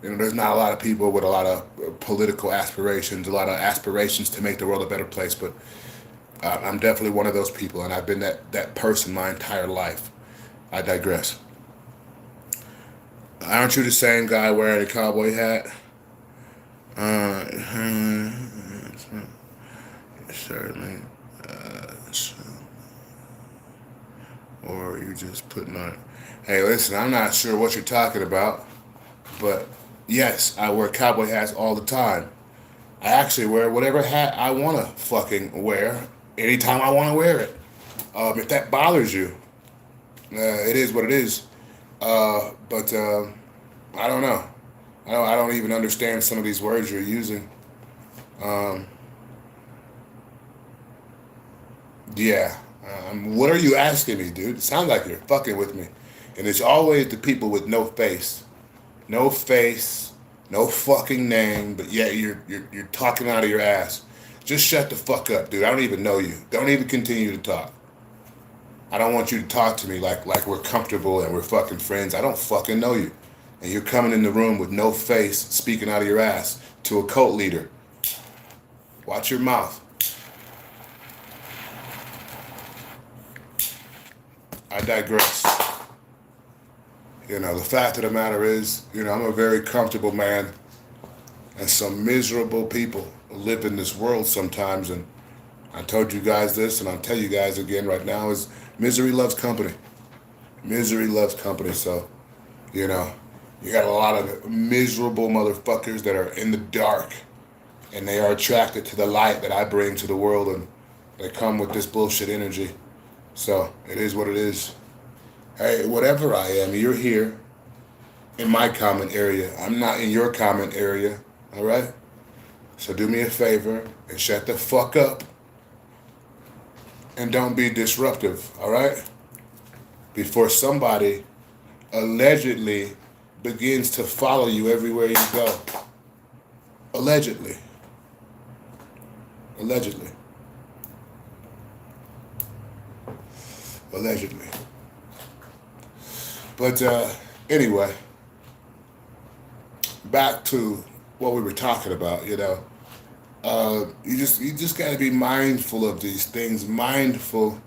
[SPEAKER 1] There's not a lot of people with a lot of political aspirations, a lot of aspirations to make the world a better place, but I'm definitely one of those people, and I've been that person my entire life. I digress. Aren't you the same guy wearing a cowboy hat? Certainly. Or you just putting on. Hey, listen, I'm not sure what you're talking about, but yes, I wear cowboy hats all the time. I actually wear whatever hat I want to fucking wear anytime I want to wear it. If that bothers you, it is what it is. But I don't know. I don't even understand some of these words you're using. Um, yeah. What are you asking me, dude? It sounds like you're fucking with me. And it's always the people with no face. No face, no fucking name, but yet you're talking out of your ass. Just shut the fuck up, dude. I don't even know you. Don't even continue to talk. I don't want you to talk to me like we're comfortable and we're fucking friends. I don't fucking know you. And you're coming in the room with no face, speaking out of your ass to a cult leader. Watch your mouth. I digress. The fact of the matter is, I'm a very comfortable man, and some miserable people live in this world sometimes, and I told you guys this, and I'll tell you guys again right now, is misery loves company. Misery loves company, so, you got a lot of miserable motherfuckers that are in the dark, and they are attracted to the light that I bring to the world, and they come with this bullshit energy. So, it is what it is. Hey, whatever I am, you're here in my comment area. I'm not in your comment area, all right? So do me a favor and shut the fuck up and don't be disruptive, all right? Before somebody allegedly begins to follow you everywhere you go. Allegedly. Allegedly. Allegedly. But anyway, back to what we were talking about. You just got to be mindful of these things. Mindful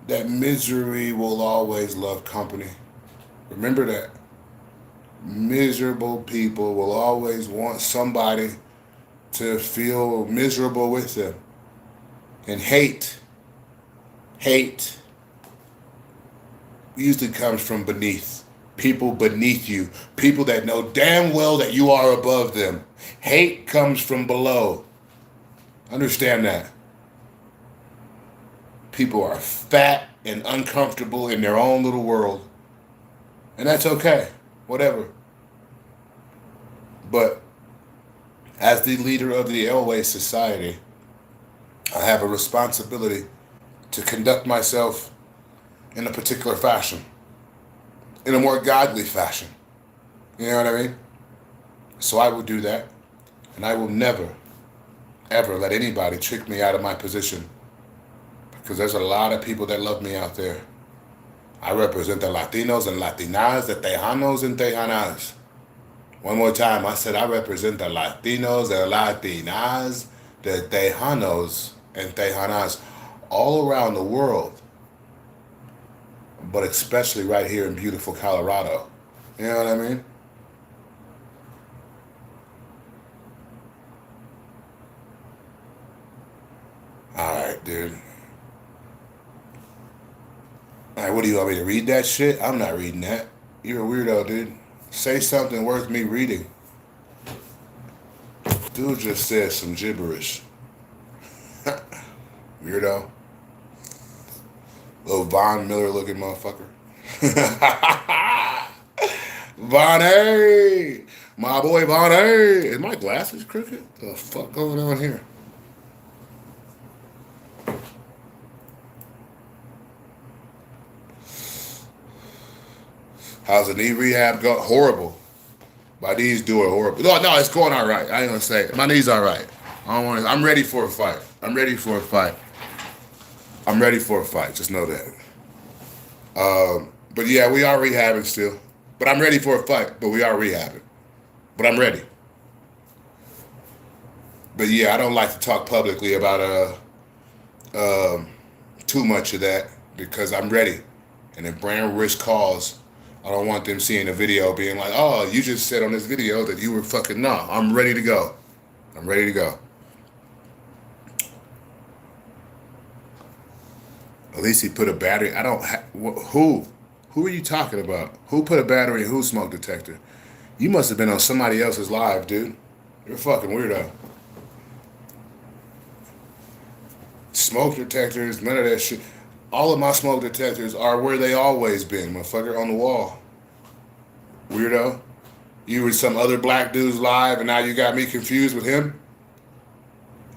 [SPEAKER 1] that misery will always love company. Remember that. Miserable people will always want somebody to feel miserable with them. And hate usually comes from beneath. People beneath you. People that know damn well that you are above them. Hate comes from below. Understand that. People are fat and uncomfortable in their own little world. And that's okay. Whatever. But as the leader of the Elway Society, I have a responsibility to conduct myself in a particular fashion, in a more godly fashion. You know what I mean? So I will do that, and I will never, ever let anybody trick me out of my position, because there's a lot of people that love me out there. I represent the Latinos and Latinas, the Tejanos and Tejanas. One more time, I said I represent the Latinos, the Latinas, the Tejanos and Tejanas all around the world, but especially right here in beautiful Colorado. You know what I mean? Alright, dude. Alright, what do you want me to read that shit? I'm not reading that. You're a weirdo, dude. Say something worth me reading. Dude just said some gibberish. Weirdo. Little Von Miller looking motherfucker. Vonnie! My boy Vonnie! Is my glasses crooked? What the fuck going on here? How's the knee rehab go? Horrible. My knees doing horrible. No, it's going all right. I ain't gonna say it. My knee's all right. I'm ready for a fight. I'm ready for a fight. Just know that. But yeah, we are rehabbing still. But I'm ready for a fight. But we are rehabbing. But I'm ready. But yeah, I don't like to talk publicly about too much of that, because I'm ready. And if brand risk calls, I don't want them seeing a video being like, oh, you just said on this video that you were fucking, no, I'm ready to go. I'm ready to go. At least he put a battery. Who are you talking about? Who put a battery in whose smoke detector? You must have been on somebody else's live, dude. You're a fucking weirdo. Smoke detectors, none of that shit. All of my smoke detectors are where they always been, motherfucker, on the wall. Weirdo. You were some other black dude's live and now you got me confused with him?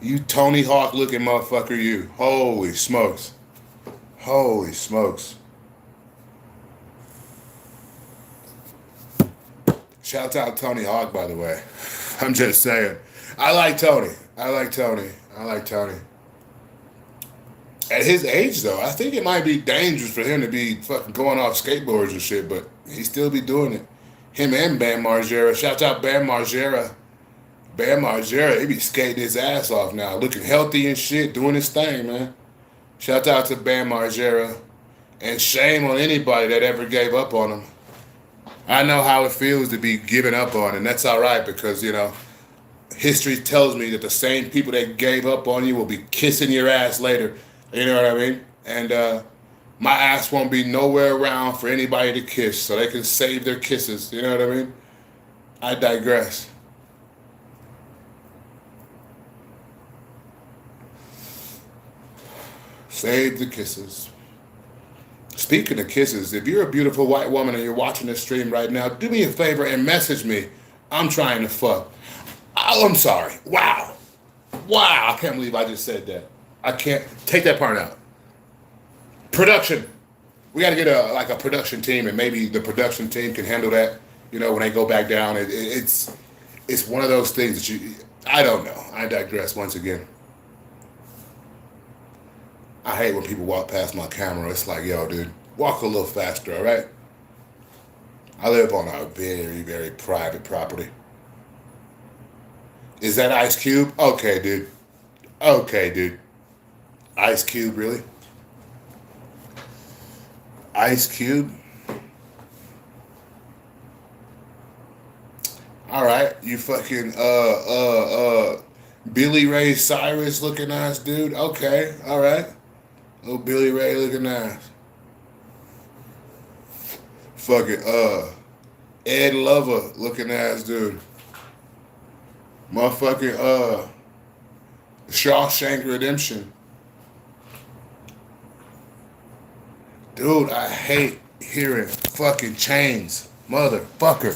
[SPEAKER 1] You Tony Hawk looking motherfucker, you. Holy smokes. Holy smokes. Shout out Tony Hawk, by the way. I'm just saying. I like Tony. I like Tony. I like Tony. At his age, though, I think it might be dangerous for him to be fucking going off skateboards and shit, but he still be doing it. Him and Bam Margera. Shout out Bam Margera. Bam Margera, he be skating his ass off now, looking healthy and shit, doing his thing, man. Shout out to Bam Margera. And shame on anybody that ever gave up on him. I know how it feels to be given up on, and that's all right because, you know, history tells me that the same people that gave up on you will be kissing your ass later. You know what I mean? And my ass won't be nowhere around for anybody to kiss, so they can save their kisses. You know what I mean? I digress. Save the kisses. Speaking of kisses, if you're a beautiful white woman and you're watching this stream right now, do me a favor and message me. I'm trying to fuck. Oh, I'm sorry. Wow. Wow. I can't believe I just said that. I can't. Take that part out. Production. We got to get a production team, and maybe the production team can handle that. You know, when they go back down, it's one of those things that you. I don't know. I digress once again. I hate when people walk past my camera. It's like, yo, dude, walk a little faster, all right? I live on a very, very private property. Is that Ice Cube? Okay, dude. Okay, dude. Ice Cube, really? Ice Cube? All right, you fucking Billy Ray Cyrus looking ass dude. Okay, all right. Little Billy Ray looking ass. Fucking Ed Lover looking ass dude. Motherfucking Shawshank Redemption. Dude, I hate hearing fucking chains. Motherfucker.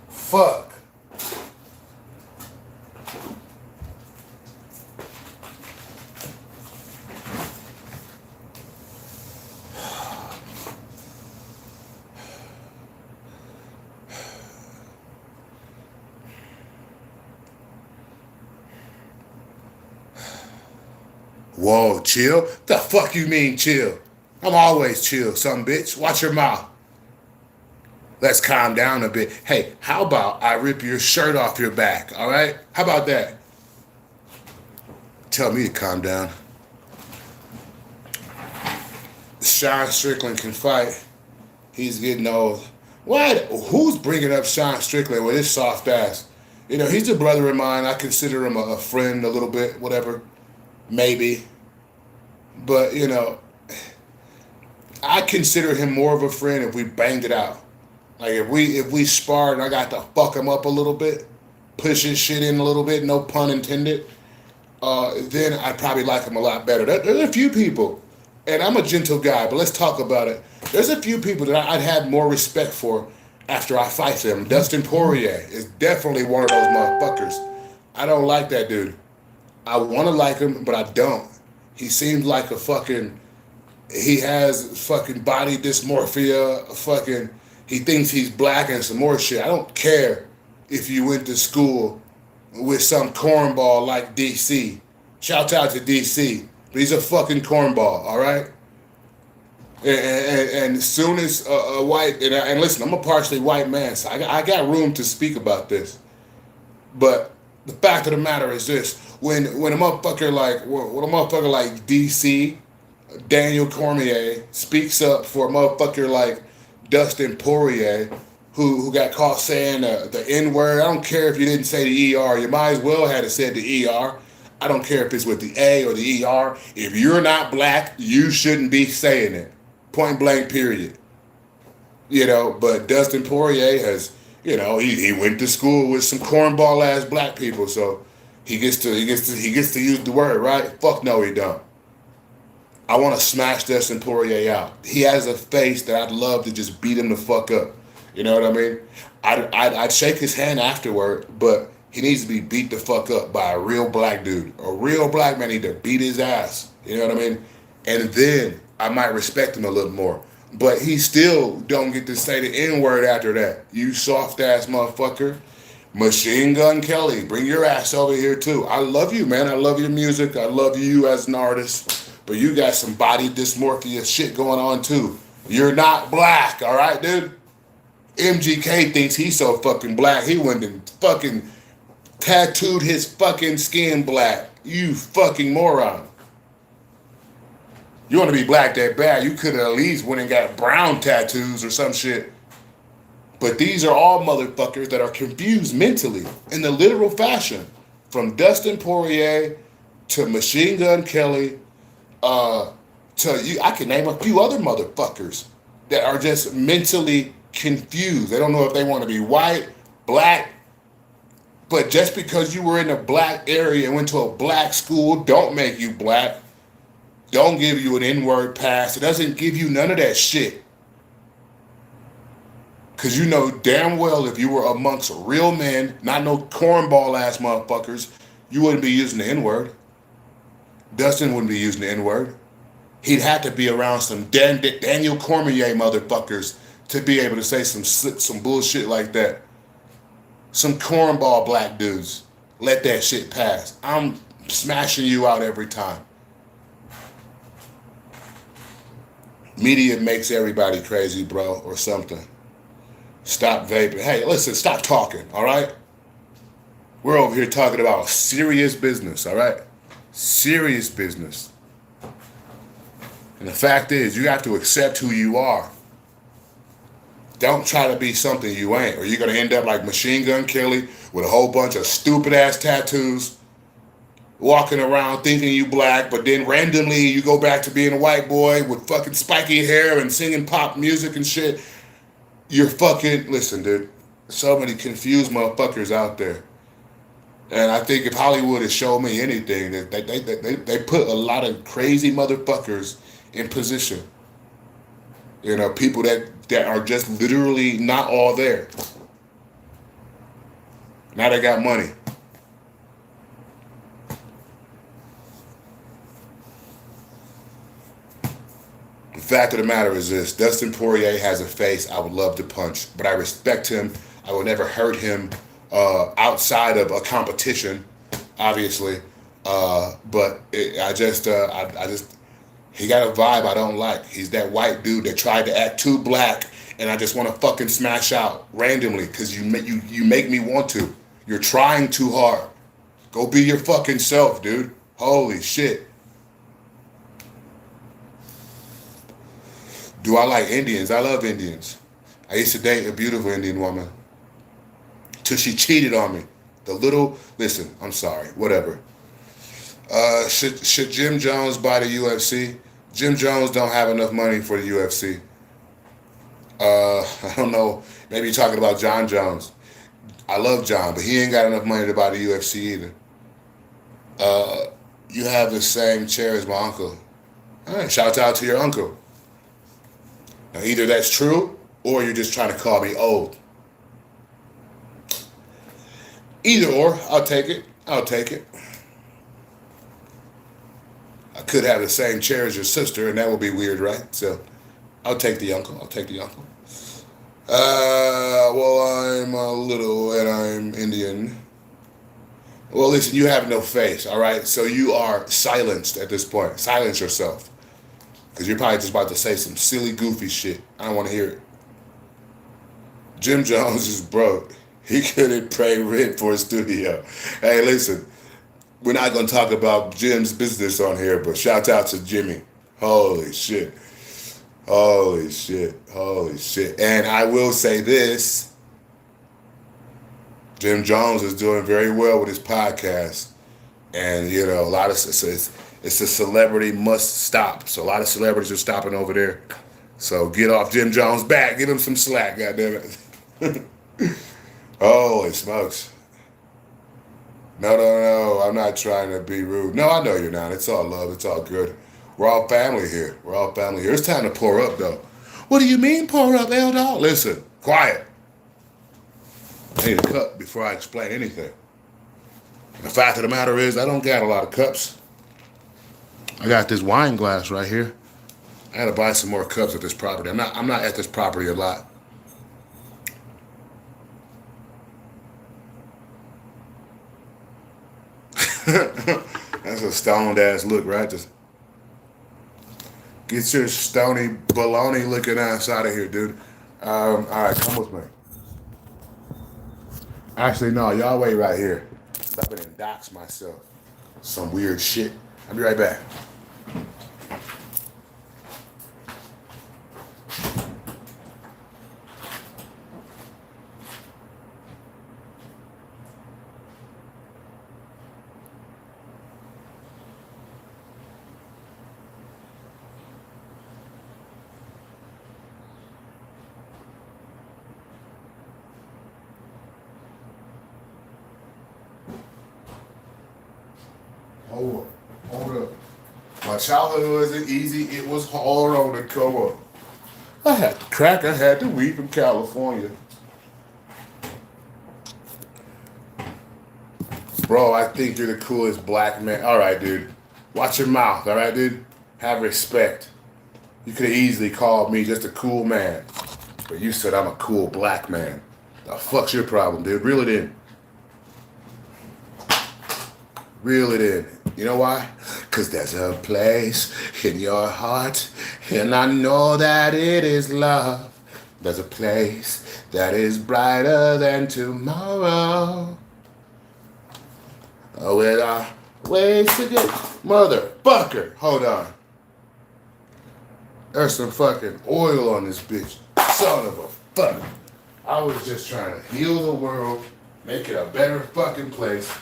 [SPEAKER 1] Fuck. Whoa, chill? The fuck you mean chill? I'm always chill, some bitch. Watch your mouth. Let's calm down a bit. Hey, how about I rip your shirt off your back, all right? How about that? Tell me to calm down. Sean Strickland can fight. He's getting old. What? Who's bringing up Sean Strickland with his soft ass? You know, he's a brother of mine. I consider him a friend a little bit, whatever. Maybe. But, you know, I consider him more of a friend if we banged it out. Like, if we sparred and I got to fuck him up a little bit, push his shit in a little bit, no pun intended, then I'd probably like him a lot better. There's a few people, and I'm a gentle guy, but let's talk about it. There's a few people that I'd have more respect for after I fight them. Dustin Poirier is definitely one of those motherfuckers. I don't like that dude. I want to like him, but I don't. He seems like he has fucking body dysmorphia, he thinks he's black and some more shit. I don't care if you went to school with some cornball like DC. Shout out to DC. But he's a fucking cornball, all right? And as soon as a white, and listen, I'm a partially white man, so I got room to speak about this. But the fact of the matter is this. When a motherfucker like DC, Daniel Cormier, speaks up for a motherfucker like Dustin Poirier, who got caught saying the N-word, I don't care if you didn't say the ER, you might as well have said the ER. I don't care if it's with the A or the ER. If you're not black, you shouldn't be saying it. Point blank, period. You know, but Dustin Poirier You know, he went to school with some cornball ass black people, so he gets to use the word, right? Fuck no, he don't. I want to smash Dustin Poirier out. He has a face that I'd love to just beat him the fuck up. You know what I mean? I'd shake his hand afterward, but he needs to be beat the fuck up by a real black dude. A real black man need to beat his ass. You know what I mean? And then I might respect him a little more. But he still don't get to say the N-word after that. You soft ass motherfucker. Machine Gun Kelly, bring your ass over here too. I love you, man. I love your music. I love you as an artist. But you got some body dysmorphia shit going on too. You're not black, all right, dude? MGK thinks he's so fucking black. He went and fucking tattooed his fucking skin black. You fucking moron. You want to be black that bad, you could have at least went and got brown tattoos or some shit. But these are all motherfuckers that are confused mentally in the literal fashion. From Dustin Poirier to Machine Gun Kelly to you. I can name a few other motherfuckers that are just mentally confused. They don't know if they want to be white, black, but just because you were in a black area and went to a black school don't make you black. Don't give you an N-word pass. It doesn't give you none of that shit. Because you know damn well if you were amongst real men, not no cornball ass motherfuckers, you wouldn't be using the N-word. Dustin wouldn't be using the N-word. He'd have to be around some Daniel Cormier motherfuckers to be able to say some bullshit like that. Some cornball black dudes. Let that shit pass. I'm smashing you out every time. Media makes everybody crazy, bro, or something. Stop vaping. Hey, listen, stop talking, all right? We're over here talking about serious business, all right? Serious business. And the fact is, you have to accept who you are. Don't try to be something you ain't, or you're going to end up like Machine Gun Kelly with a whole bunch of stupid-ass tattoos, walking around thinking you black, but then randomly you go back to being a white boy with fucking spiky hair and singing pop music and shit. You're fucking, listen, dude, so many confused motherfuckers out there. And I think if Hollywood has shown me anything, that they put a lot of crazy motherfuckers in position. You know, people that are just literally not all there. Now they got money. The fact of the matter is this: Dustin Poirier has a face I would love to punch, but I respect him. I will never hurt him outside of a competition, obviously. But I just he got a vibe I don't like. He's that white dude that tried to act too black, and I just want to fucking smash out randomly because you make me want to. You're trying too hard. Go be your fucking self, dude. Holy shit. Do I like Indians? I love Indians. I used to date a beautiful Indian woman till she cheated on me. Listen, I'm sorry, whatever. Should Jim Jones buy the UFC? Jim Jones don't have enough money for the UFC. I don't know, maybe you're talking about John Jones. I love John, but he ain't got enough money to buy the UFC either. You have the same chair as my uncle. All right, shout out to your uncle. Now, either that's true, or you're just trying to call me old. Either or, I'll take it. I'll take it. I could have the same chair as your sister, and that would be weird, right? So, I'll take the uncle. I'll take the uncle. Well, I'm a little, and I'm Indian. Well, listen, you have no face, all right? So you are silenced at this point. Silence yourself. Because you're probably just about to say some silly, goofy shit. I don't want to hear it. Jim Jones is broke. He couldn't pay rent for a studio. Hey, listen, we're not going to talk about Jim's business on here, but shout out to Jimmy. Holy shit. Holy shit. Holy shit. And I will say this. Jim Jones is doing very well with his podcast. And, you know, a lot of it's a celebrity must stop. So a lot of celebrities are stopping over there. So get off Jim Jones' back. Give him some slack, goddammit. Holy smokes. No, no, no. I'm not trying to be rude. No, I know you're not. It's all love. It's all good. We're all family here. We're all family here. It's time to pour up, though. What do you mean, pour up, L Dog? Listen, quiet. I need a cup before I explain anything. The fact of the matter is, I don't got a lot of cups. I got this wine glass right here. I gotta buy some more cups at this property. I'm not at this property a lot. That's a stoned ass look, right? Just get your stony baloney looking ass out of here, dude. All right, come with me. Actually, no, y'all wait right here. I've been in docs myself. Some weird shit. I'll be right back. Hold up. Hold up. My childhood wasn't easy. It was hard on the come up. I had the crack. I had the weed from California. Bro, I think you're the coolest black man. All right, dude. Watch your mouth. All right, dude. Have respect. You could have easily called me just a cool man. But you said I'm a cool black man. The fuck's your problem, dude? Reel it in. Reel it in. You know why? Because there's a place in your heart, and I know that it is love. There's a place that is brighter than tomorrow. Oh, with our ways to get. Motherfucker! Hold on. There's some fucking oil on this bitch. Son of a fuck. I was just trying to heal the world, make it a better fucking place.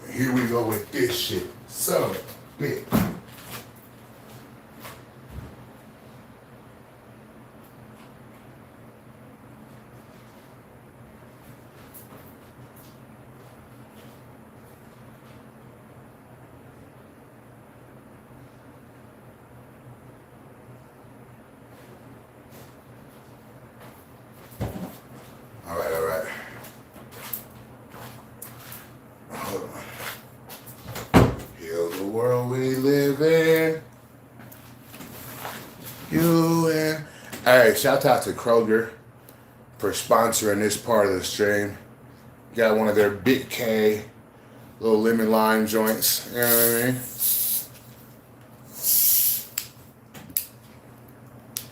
[SPEAKER 1] And here we go with this shit. Son of a bitch. All right, all right. Hold on. Heal the world we live in. You and. Hey, shout out to Kroger for sponsoring this part of the stream. Got one of their Big K little lemon lime joints. You know what I mean?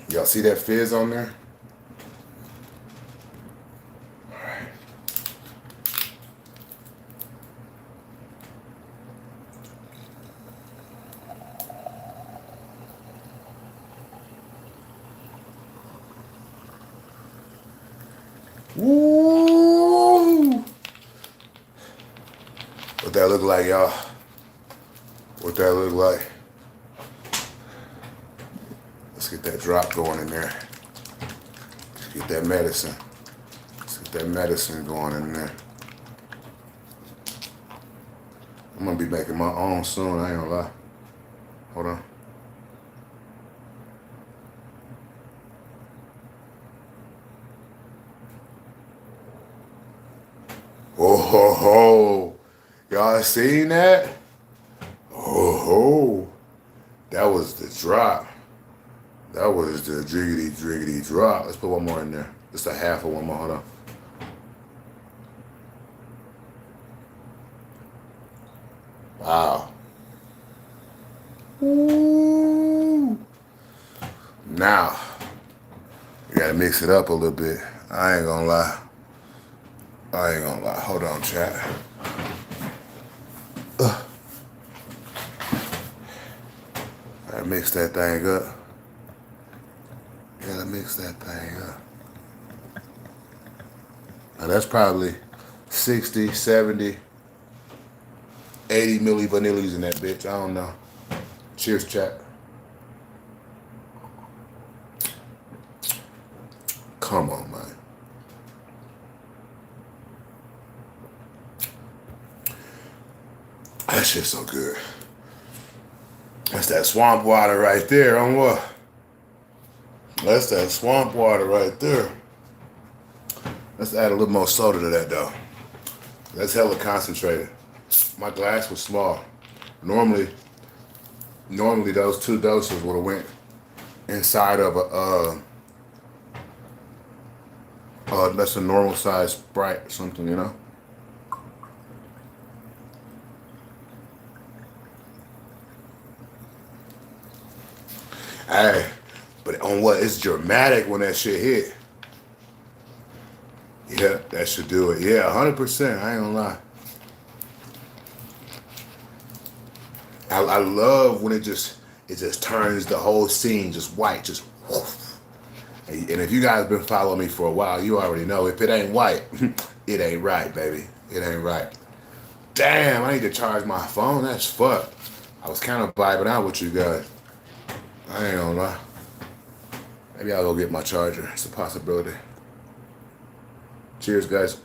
[SPEAKER 1] Y'all see that fizz on there? Woo! What that look like, y'all? What that look like? Let's get that drop going in there. Let's get that medicine. Let's get that medicine going in there. I'm gonna be making my own soon, I ain't gonna lie. Hold on. Oh ho ho. Y'all seen that? Oh ho. That was the drop. That was the jiggity jiggity drop. Let's put one more in there. Just a half of one more. Hold on. Wow. Ooh. Now, you gotta mix it up a little bit. I ain't gonna lie. I ain't gonna lie. Hold on, chat. Gotta mix that thing up. Gotta mix that thing up. Now that's probably 60, 70, 80 milli vanillis in that bitch. I don't know. Cheers, chat. Come on, man. That shit's so good. That's that swamp water right there. On what? That's that swamp water right there. Let's add a little more soda to that though. That's hella concentrated. My glass was small. Normally those 2 doses would have went inside of a that's a normal size Sprite or something, you know. Hey, but on what? It's dramatic when that shit hit. Yeah, that should do it. Yeah, 100%. I ain't gonna lie. I love when it just turns the whole scene just white, just woof. And if you guys been following me for a while, you already know if it ain't white, it ain't right, baby. It ain't right. Damn, I need to charge my phone. That's fucked. I was kind of vibing out with you guys. I ain't gonna lie. Maybe I'll go get my charger. It's a possibility. Cheers, guys.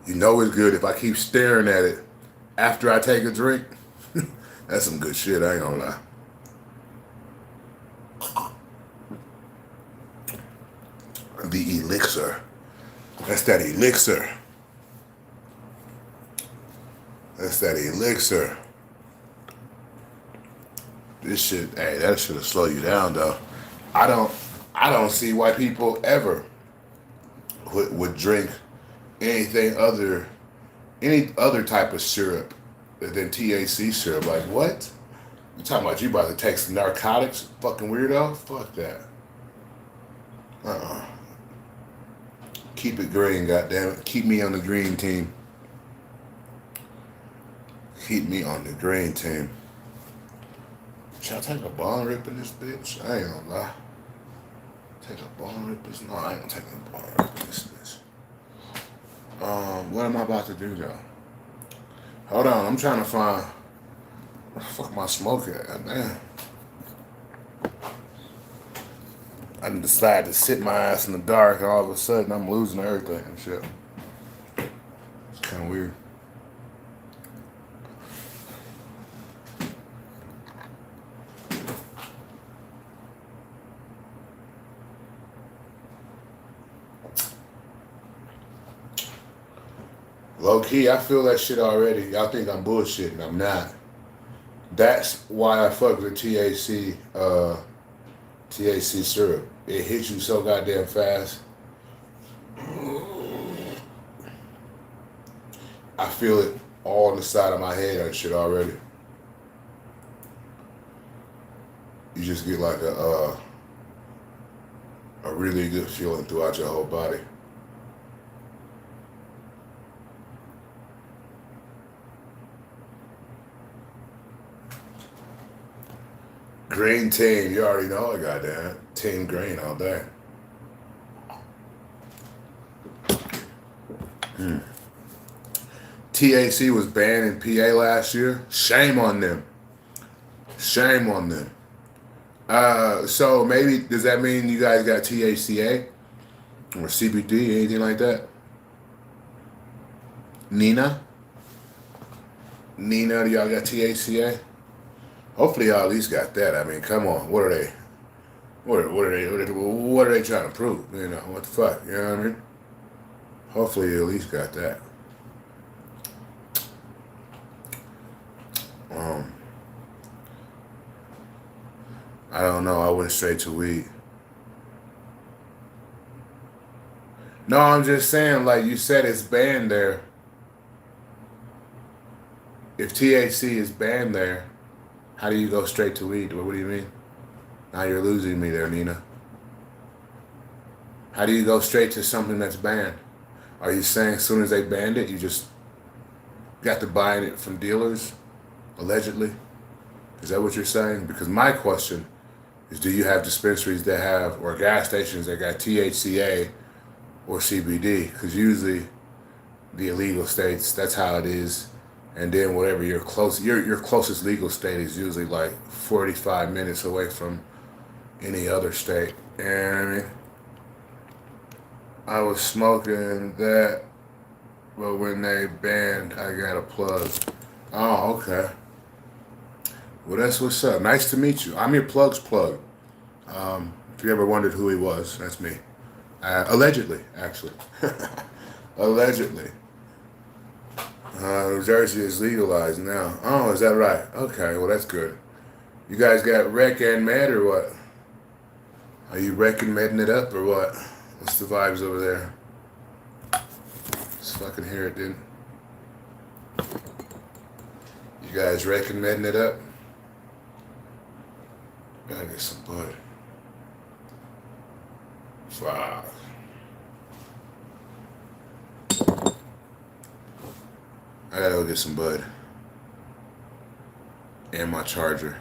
[SPEAKER 1] You know it's good if I keep staring at it after I take a drink. That's some good shit, I ain't gonna lie. The elixir. That's that elixir. That's that elixir. This shit, hey, that should have slowed you down though. I don't see why people ever would drink any other type of syrup than THC syrup. Like what? You talking about you about to take some narcotics? Fucking weirdo? Fuck that. Keep it green, goddammit. Keep me on the green team. Keep me on the green team. Should I take a bong rip in this bitch? I ain't gonna lie. Take a bong rip in this? No, I ain't gonna take a bong rip in this bitch. What am I about to do though? Hold on, I'm trying to find where the fuck my smoke at. Damn. I decided to sit my ass in the dark and all of a sudden I'm losing everything and shit. It's kinda weird. Low key, I feel that shit already. Y'all think I'm bullshitting. I'm not. That's why I fuck with THC syrup. It hits you so goddamn fast. I feel it all on the side of my head and shit already. You just get like a really good feeling throughout your whole body. Green team, you already know I got that. Team green all day. THC was banned in PA last year. Shame on them. Shame on them. So maybe, does that mean you guys got THCA? Or CBD, anything like that? Nina, do y'all got THCA? Hopefully y'all at least got that. I mean, come on. What are they? What are they trying to prove? You know, what the fuck? You know what I mean? Hopefully you at least got that. I don't know. I went straight to weed. No, I'm just saying, like you said, it's banned there. If THC is banned there, how do you go straight to weed? What do you mean? Now you're losing me there, Nina. How do you go straight to something that's banned? Are you saying as soon as they banned it, you just got to buy it from dealers, allegedly? Is that what you're saying? Because my question is, do you have dispensaries that have, or gas stations that got THCA or CBD? Because usually the illegal states, that's how it is. And then whatever your closest legal state is usually like 45 minutes away from any other state. You know what I mean? I was smoking that, but when they banned, I got a plug. Oh, okay. Well, that's what's up. Nice to meet you. I'm your plug's plug. If you ever wondered who he was, that's me. Allegedly, actually. Allegedly. New Jersey is legalized now. Oh, is that right? Okay, well, that's good. You guys got rec and med or what? Are you wreck and medding it up or what? What's the vibes over there? Let's fucking hear it, dude. You guys wreck and medding it up? Gotta get some bud. Fuck. I gotta go get some bud. And my charger.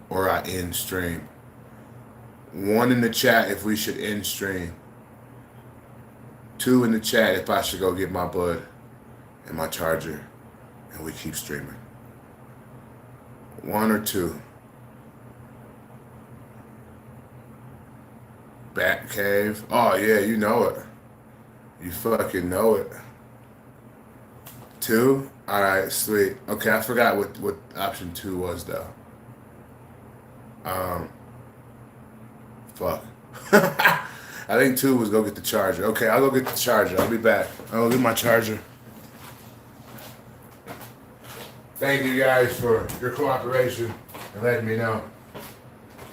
[SPEAKER 1] Or I end stream. One in the chat if we should end stream. 2 in the chat if I should go get my bud and my charger and we keep streaming. 1 or 2. Bat cave. Oh yeah, you know it. You fucking know it. 2? Alright, sweet. Okay, I forgot what option 2 was though. Fuck. I think 2 was go get the charger. Okay, I'll go get the charger. I'll be back. I'll go get my charger. Thank you guys for your cooperation and letting me know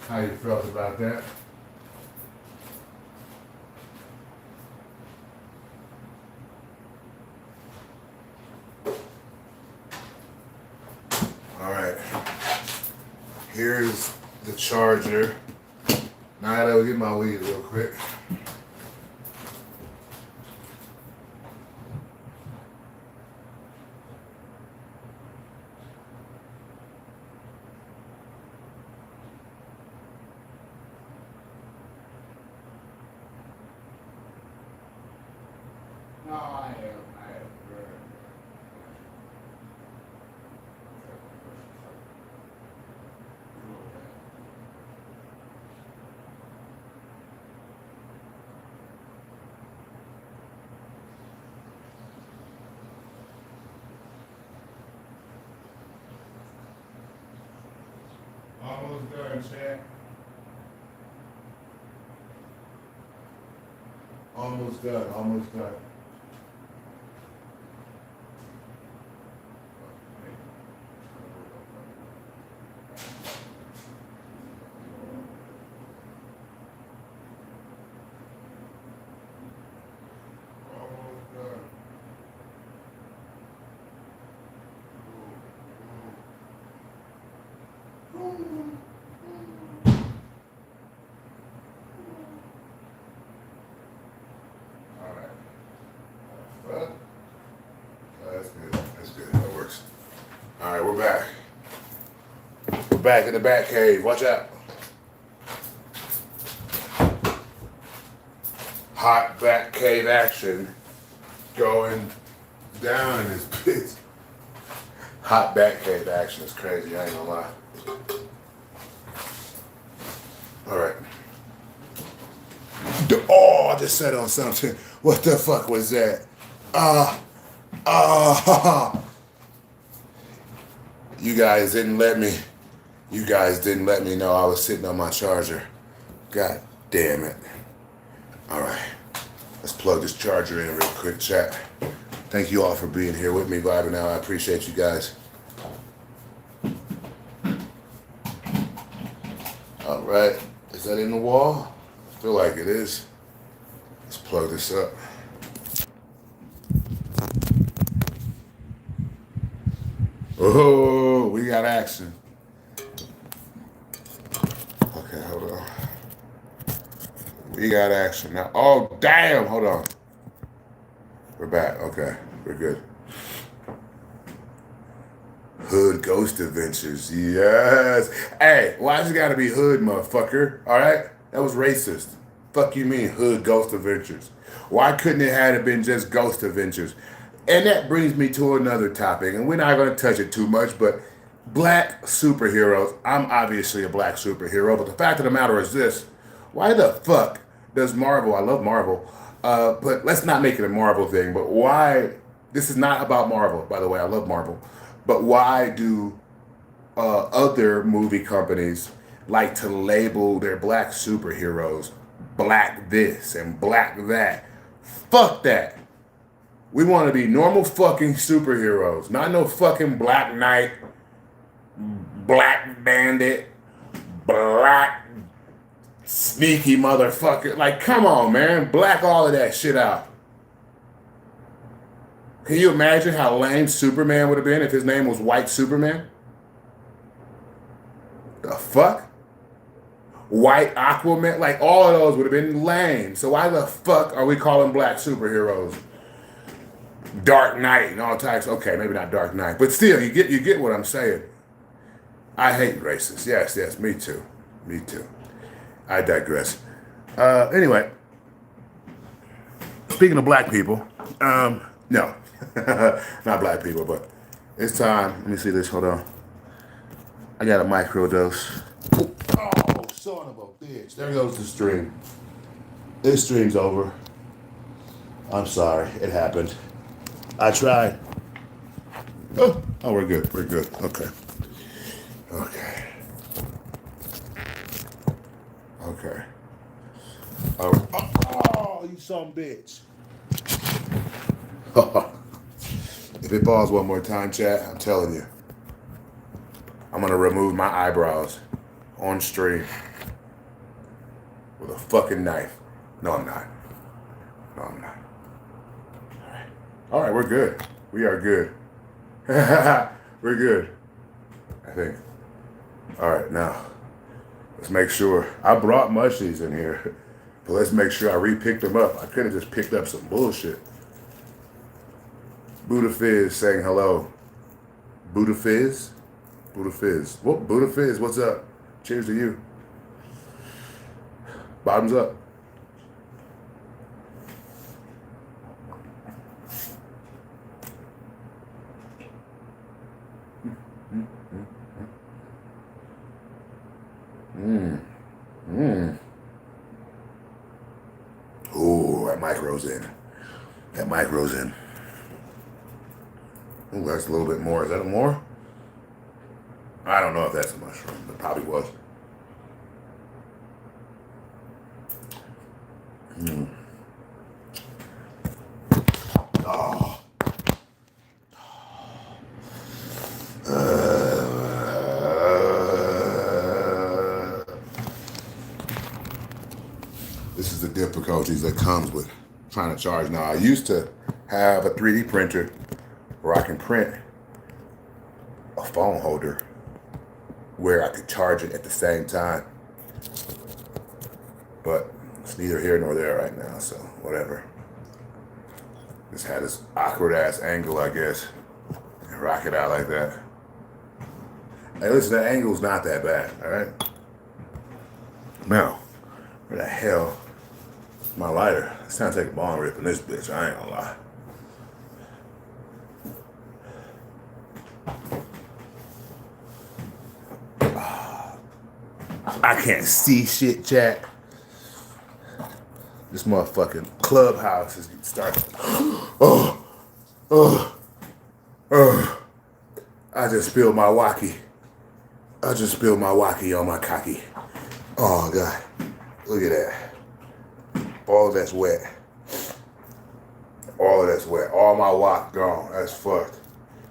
[SPEAKER 1] how you felt about that. All right. Here's the charger. Now I gotta go get my weed real quick. No, I am. Almost done, chat. Almost done, almost done. Almost done. All right. Well, that's good. That's good. That works. All right, we're back. We're back in the Bat Cave. Watch out. Hot Bat Cave action going down in this bitch. Hot Bat Cave action is crazy. I ain't gonna lie. All right. Oh, I just said on something. What the fuck was that? You guys didn't let me. You guys didn't let me know I was sitting on my charger. God damn it. All right. Let's plug this charger in real quick, chat. Thank you all for being here with me, vibing out. I appreciate you guys. All right. Is that in the wall? I feel like it is. Let's plug this up. Oh, we got action. Okay, hold on. We got action now. Oh, damn. Hold on. We're back. Okay, we're good. Hood Ghost Adventures. Yes. Hey, why's it gotta be hood, motherfucker? All right? That was racist. Fuck you mean, Hood Ghost Adventures? Why couldn't it have been just Ghost Adventures? And that brings me to another topic, and we're not going to touch it too much, but black superheroes. I'm obviously a black superhero, but the fact of the matter is this. Why the fuck does Marvel. I love Marvel. But let's not make it a Marvel thing. But why? This is not about Marvel, by the way. I love Marvel. But why do other movie companies like to label their black superheroes black this and black that? Fuck that. We want to be normal fucking superheroes, not no fucking Black Knight, Black Bandit, Black Sneaky motherfucker. Like, come on, man. Black all of that shit out. Can you imagine how lame Superman would have been if his name was White Superman? The fuck? White Aquaman? Like, all of those would have been lame. So why the fuck are we calling black superheroes Dark Knight and all types? Okay, maybe not Dark Knight, but still, you get what I'm saying. I hate racists. Yes, me too. Me too. I digress. Anyway, speaking of black people, no, not black people, but it's time. Let me see this. Hold on. I got a microdose. Oh, son of a bitch. There goes the stream. This stream's over. I'm sorry. It happened. I tried. Oh, we're good. We're good. Okay. Oh, you some bitch. If it falls one more time, chat, I'm telling you, I'm gonna remove my eyebrows on stream with a fucking knife. No, I'm not. All right, we're good. We are good. We're good, I think. All right, now, let's make sure. I brought mushies in here, but let's make sure I re-picked them up. I could have just picked up some bullshit. Buddha Fizz saying hello. Buddha Fizz? What? Buddha Fizz, what's up? Cheers to you. Bottoms up. Ooh, that micro's in. Ooh, that's a little bit more. Is that more? I don't know if that's a mushroom. It probably was. Oh. This is the difficulties that comes with trying to charge. Now, I used to have a 3D printer where I can print a phone holder where I could charge it at the same time. But it's neither here nor there right now, so whatever. Just had this awkward ass angle, I guess, and rock it out like that. Hey, listen, the angle's not that bad, all right? Now, where the hell is my lighter? It's time to take a bong rip in this bitch, I ain't gonna lie. I can't see shit, chat. This motherfucking clubhouse is getting started. I just spilled my waki. On my cocky. Oh, God. Look at that. All of that's wet. All my wok gone. That's fucked.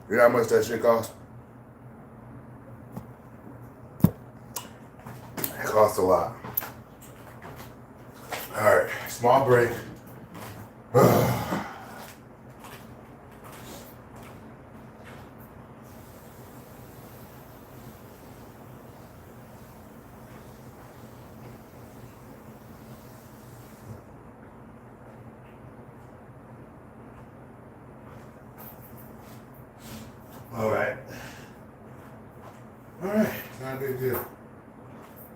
[SPEAKER 1] You know how much that shit cost? It costs a lot. All right, small break. All right, not a big deal.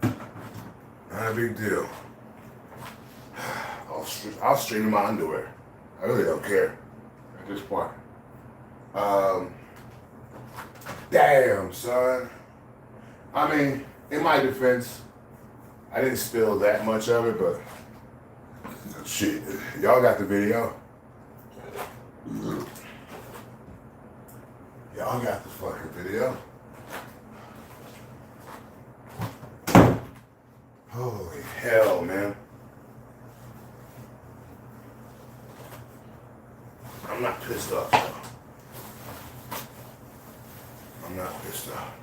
[SPEAKER 1] Not a big deal. I'll stream in my underwear. I really don't care at this point. Damn, son. I mean, in my defense, I didn't spill that much of it, but Shit, y'all got the video. Y'all got the fucking video. Holy hell, man. I'm not pissed off, though. I'm not pissed off.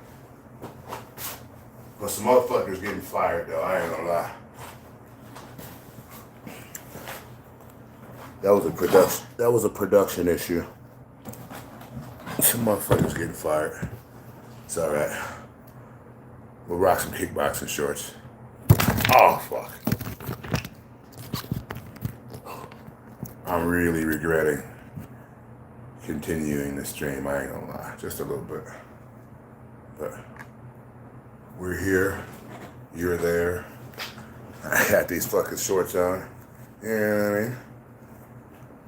[SPEAKER 1] But some motherfuckers getting fired, though. I ain't gonna lie. That was a production issue. Some motherfuckers getting fired. It's all right. We'll rock some kickboxing shorts. Oh fuck! I'm really regretting continuing the stream. I ain't gonna lie, just a little bit. But we're here. You're there. I got these fucking shorts on. You know what I mean?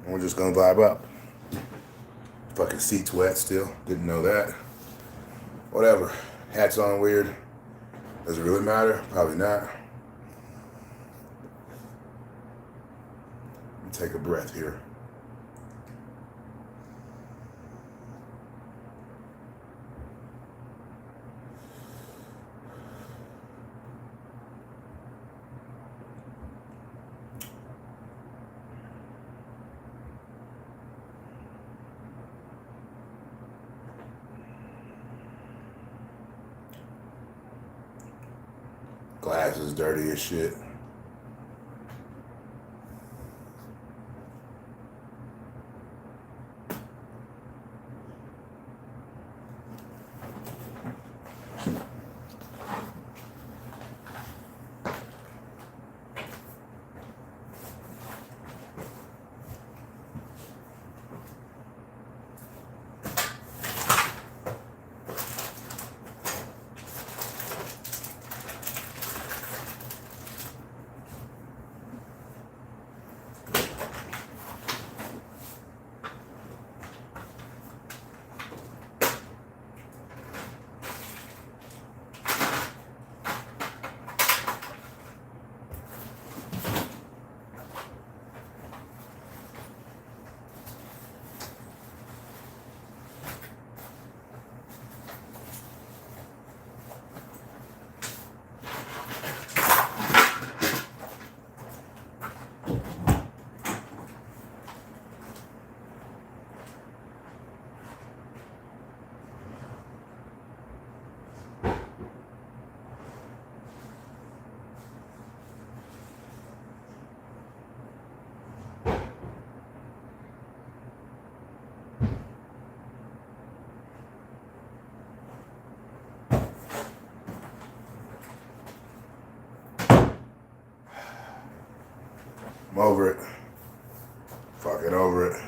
[SPEAKER 1] And we're just gonna vibe up. Fucking seat's wet still. Didn't know that. Whatever. Hat's on weird. Does it really matter? Probably not. Let me take a breath here. Glass is dirty as shit. I'm over it. Fucking over it.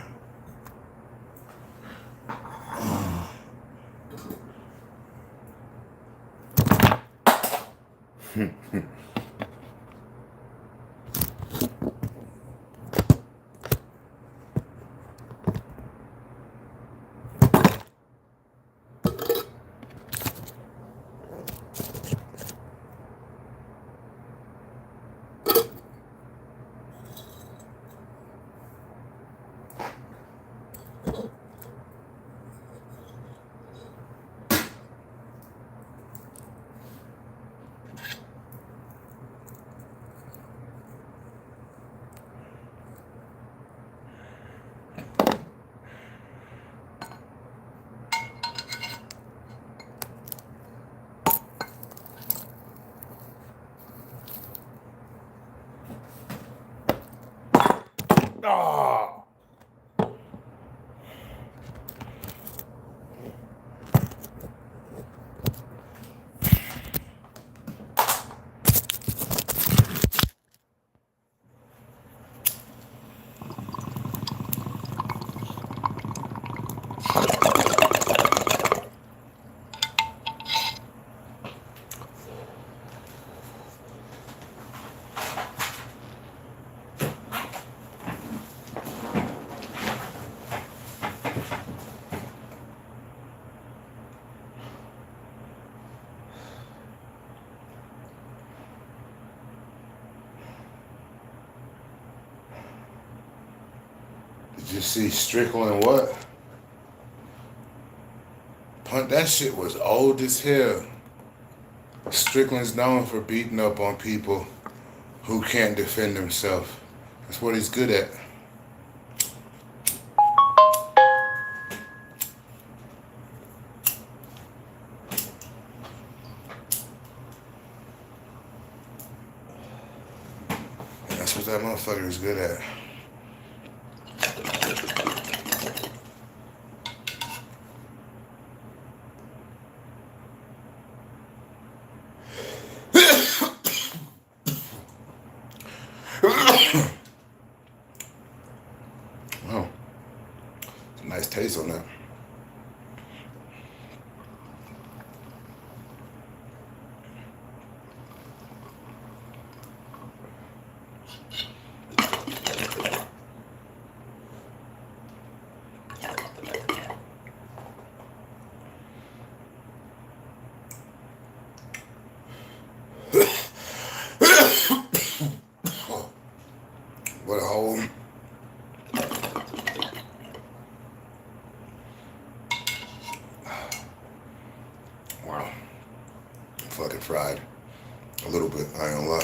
[SPEAKER 1] Oh. Just see Strickland what? Punt, that shit was old as hell. Strickland's known for beating up on people who can't defend themselves. That's what he's good at. And that's what that motherfucker is good at. Wow. It's a nice taste on that. What a hole. Wow. I'm fucking fried. A little bit, I ain't gonna lie.